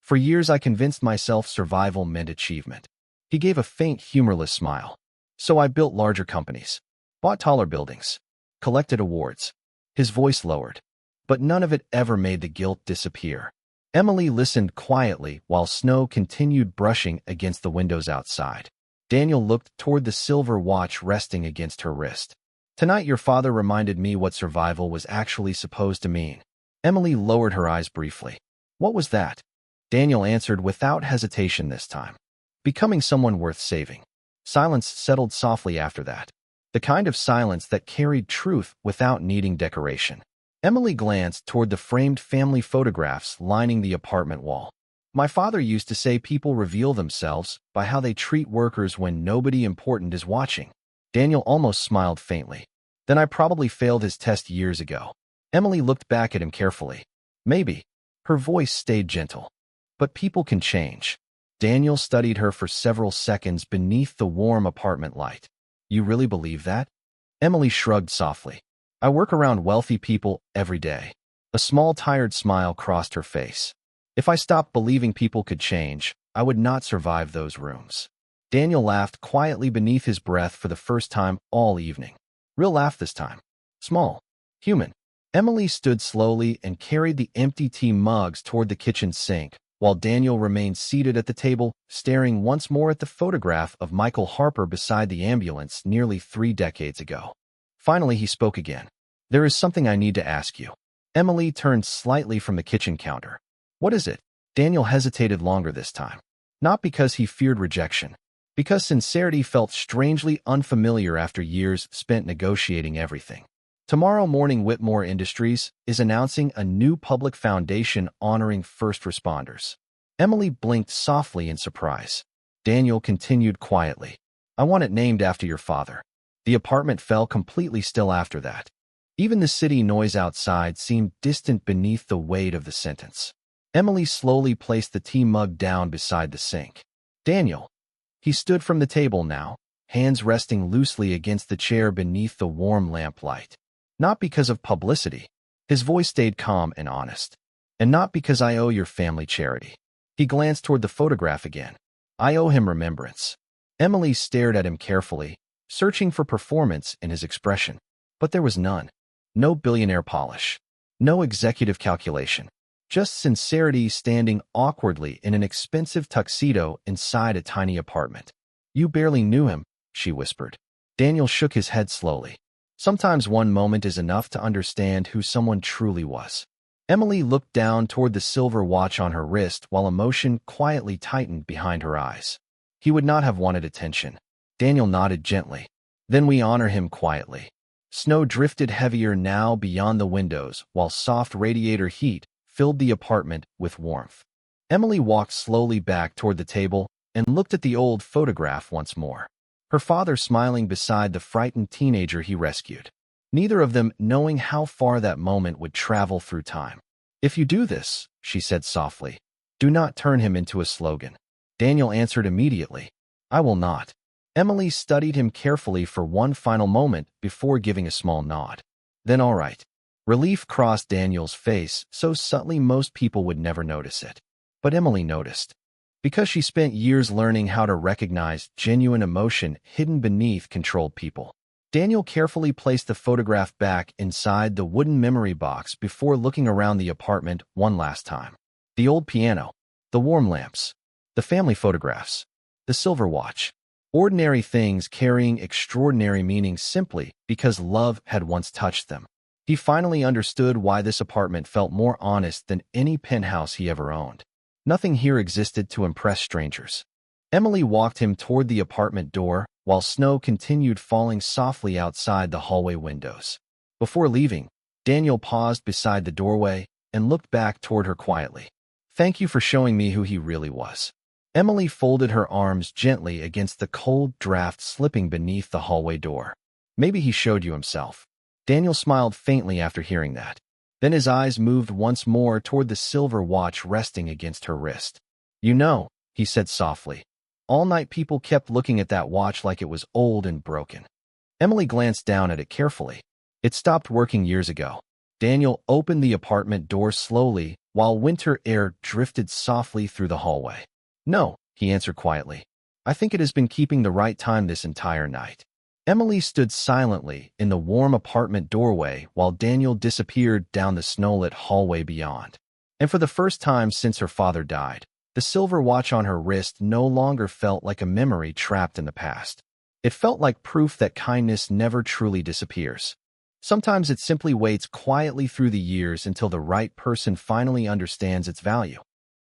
For years I convinced myself survival meant achievement. He gave a faint, humorless smile. So I built larger companies, bought taller buildings, collected awards. His voice lowered. But none of it ever made the guilt disappear. Emily listened quietly while snow continued brushing against the windows outside. Daniel looked toward the silver watch resting against her wrist. Tonight your father reminded me what survival was actually supposed to mean. Emily lowered her eyes briefly. What was that? Daniel answered without hesitation this time. Becoming someone worth saving. Silence settled softly after that. The kind of silence that carried truth without needing decoration. Emily glanced toward the framed family photographs lining the apartment wall. My father used to say people reveal themselves by how they treat workers when nobody important is watching. Daniel almost smiled faintly. Then I probably failed his test years ago. Emily looked back at him carefully. Maybe. Her voice stayed gentle. But people can change. Daniel studied her for several seconds beneath the warm apartment light. You really believe that? Emily shrugged softly. I work around wealthy people every day. A small tired smile crossed her face. If I stopped believing people could change, I would not survive those rooms. Daniel laughed quietly beneath his breath for the first time all evening. Real laugh this time. Small. Human. Emily stood slowly and carried the empty tea mugs toward the kitchen sink, while Daniel remained seated at the table, staring once more at the photograph of Michael Harper beside the ambulance nearly 3 decades ago. Finally, he spoke again. There is something I need to ask you. Emily turned slightly from the kitchen counter. What is it? Daniel hesitated longer this time. Not because he feared rejection. Because sincerity felt strangely unfamiliar after years spent negotiating everything. Tomorrow morning, Whitmore Industries is announcing a new public foundation honoring first responders. Emily blinked softly in surprise. Daniel continued quietly. I want it named after your father. The apartment fell completely still after that. Even the city noise outside seemed distant beneath the weight of the sentence. Emily slowly placed the tea mug down beside the sink. Daniel. He stood from the table now, hands resting loosely against the chair beneath the warm lamplight. Not because of publicity. His voice stayed calm and honest. And not because I owe your family charity. He glanced toward the photograph again. I owe him remembrance. Emily stared at him carefully, searching for performance in his expression. But there was none. No billionaire polish. No executive calculation. Just sincerity standing awkwardly in an expensive tuxedo inside a tiny apartment. You barely knew him, she whispered. Daniel shook his head slowly. Sometimes one moment is enough to understand who someone truly was. Emily looked down toward the silver watch on her wrist while emotion quietly tightened behind her eyes. He would not have wanted attention. Daniel nodded gently. Then we honor him quietly. Snow drifted heavier now beyond the windows, while soft radiator heat filled the apartment with warmth. Emily walked slowly back toward the table and looked at the old photograph once more. Her father smiling beside the frightened teenager he rescued. Neither of them knowing how far that moment would travel through time. If you do this, she said softly, do not turn him into a slogan. Daniel answered immediately, I will not. Emily studied him carefully for one final moment before giving a small nod. Then all right. Relief crossed Daniel's face so subtly most people would never notice it. But Emily noticed. Because she spent years learning how to recognize genuine emotion hidden beneath controlled people. Daniel carefully placed the photograph back inside the wooden memory box before looking around the apartment one last time. The old piano, the warm lamps, the family photographs, the silver watch. Ordinary things carrying extraordinary meaning simply because love had once touched them. He finally understood why this apartment felt more honest than any penthouse he ever owned. Nothing here existed to impress strangers. Emily walked him toward the apartment door while snow continued falling softly outside the hallway windows. Before leaving, Daniel paused beside the doorway and looked back toward her quietly. Thank you for showing me who he really was. Emily folded her arms gently against the cold draft slipping beneath the hallway door. Maybe he showed you himself. Daniel smiled faintly after hearing that. Then his eyes moved once more toward the silver watch resting against her wrist. You know, he said softly. All night people kept looking at that watch like it was old and broken. Emily glanced down at it carefully. It stopped working years ago. Daniel opened the apartment door slowly while winter air drifted softly through the hallway. No, he answered quietly. I think it has been keeping the right time this entire night. Emily stood silently in the warm apartment doorway while Daniel disappeared down the snowlit hallway beyond. And for the first time since her father died, the silver watch on her wrist no longer felt like a memory trapped in the past. It felt like proof that kindness never truly disappears. Sometimes it simply waits quietly through the years until the right person finally understands its value.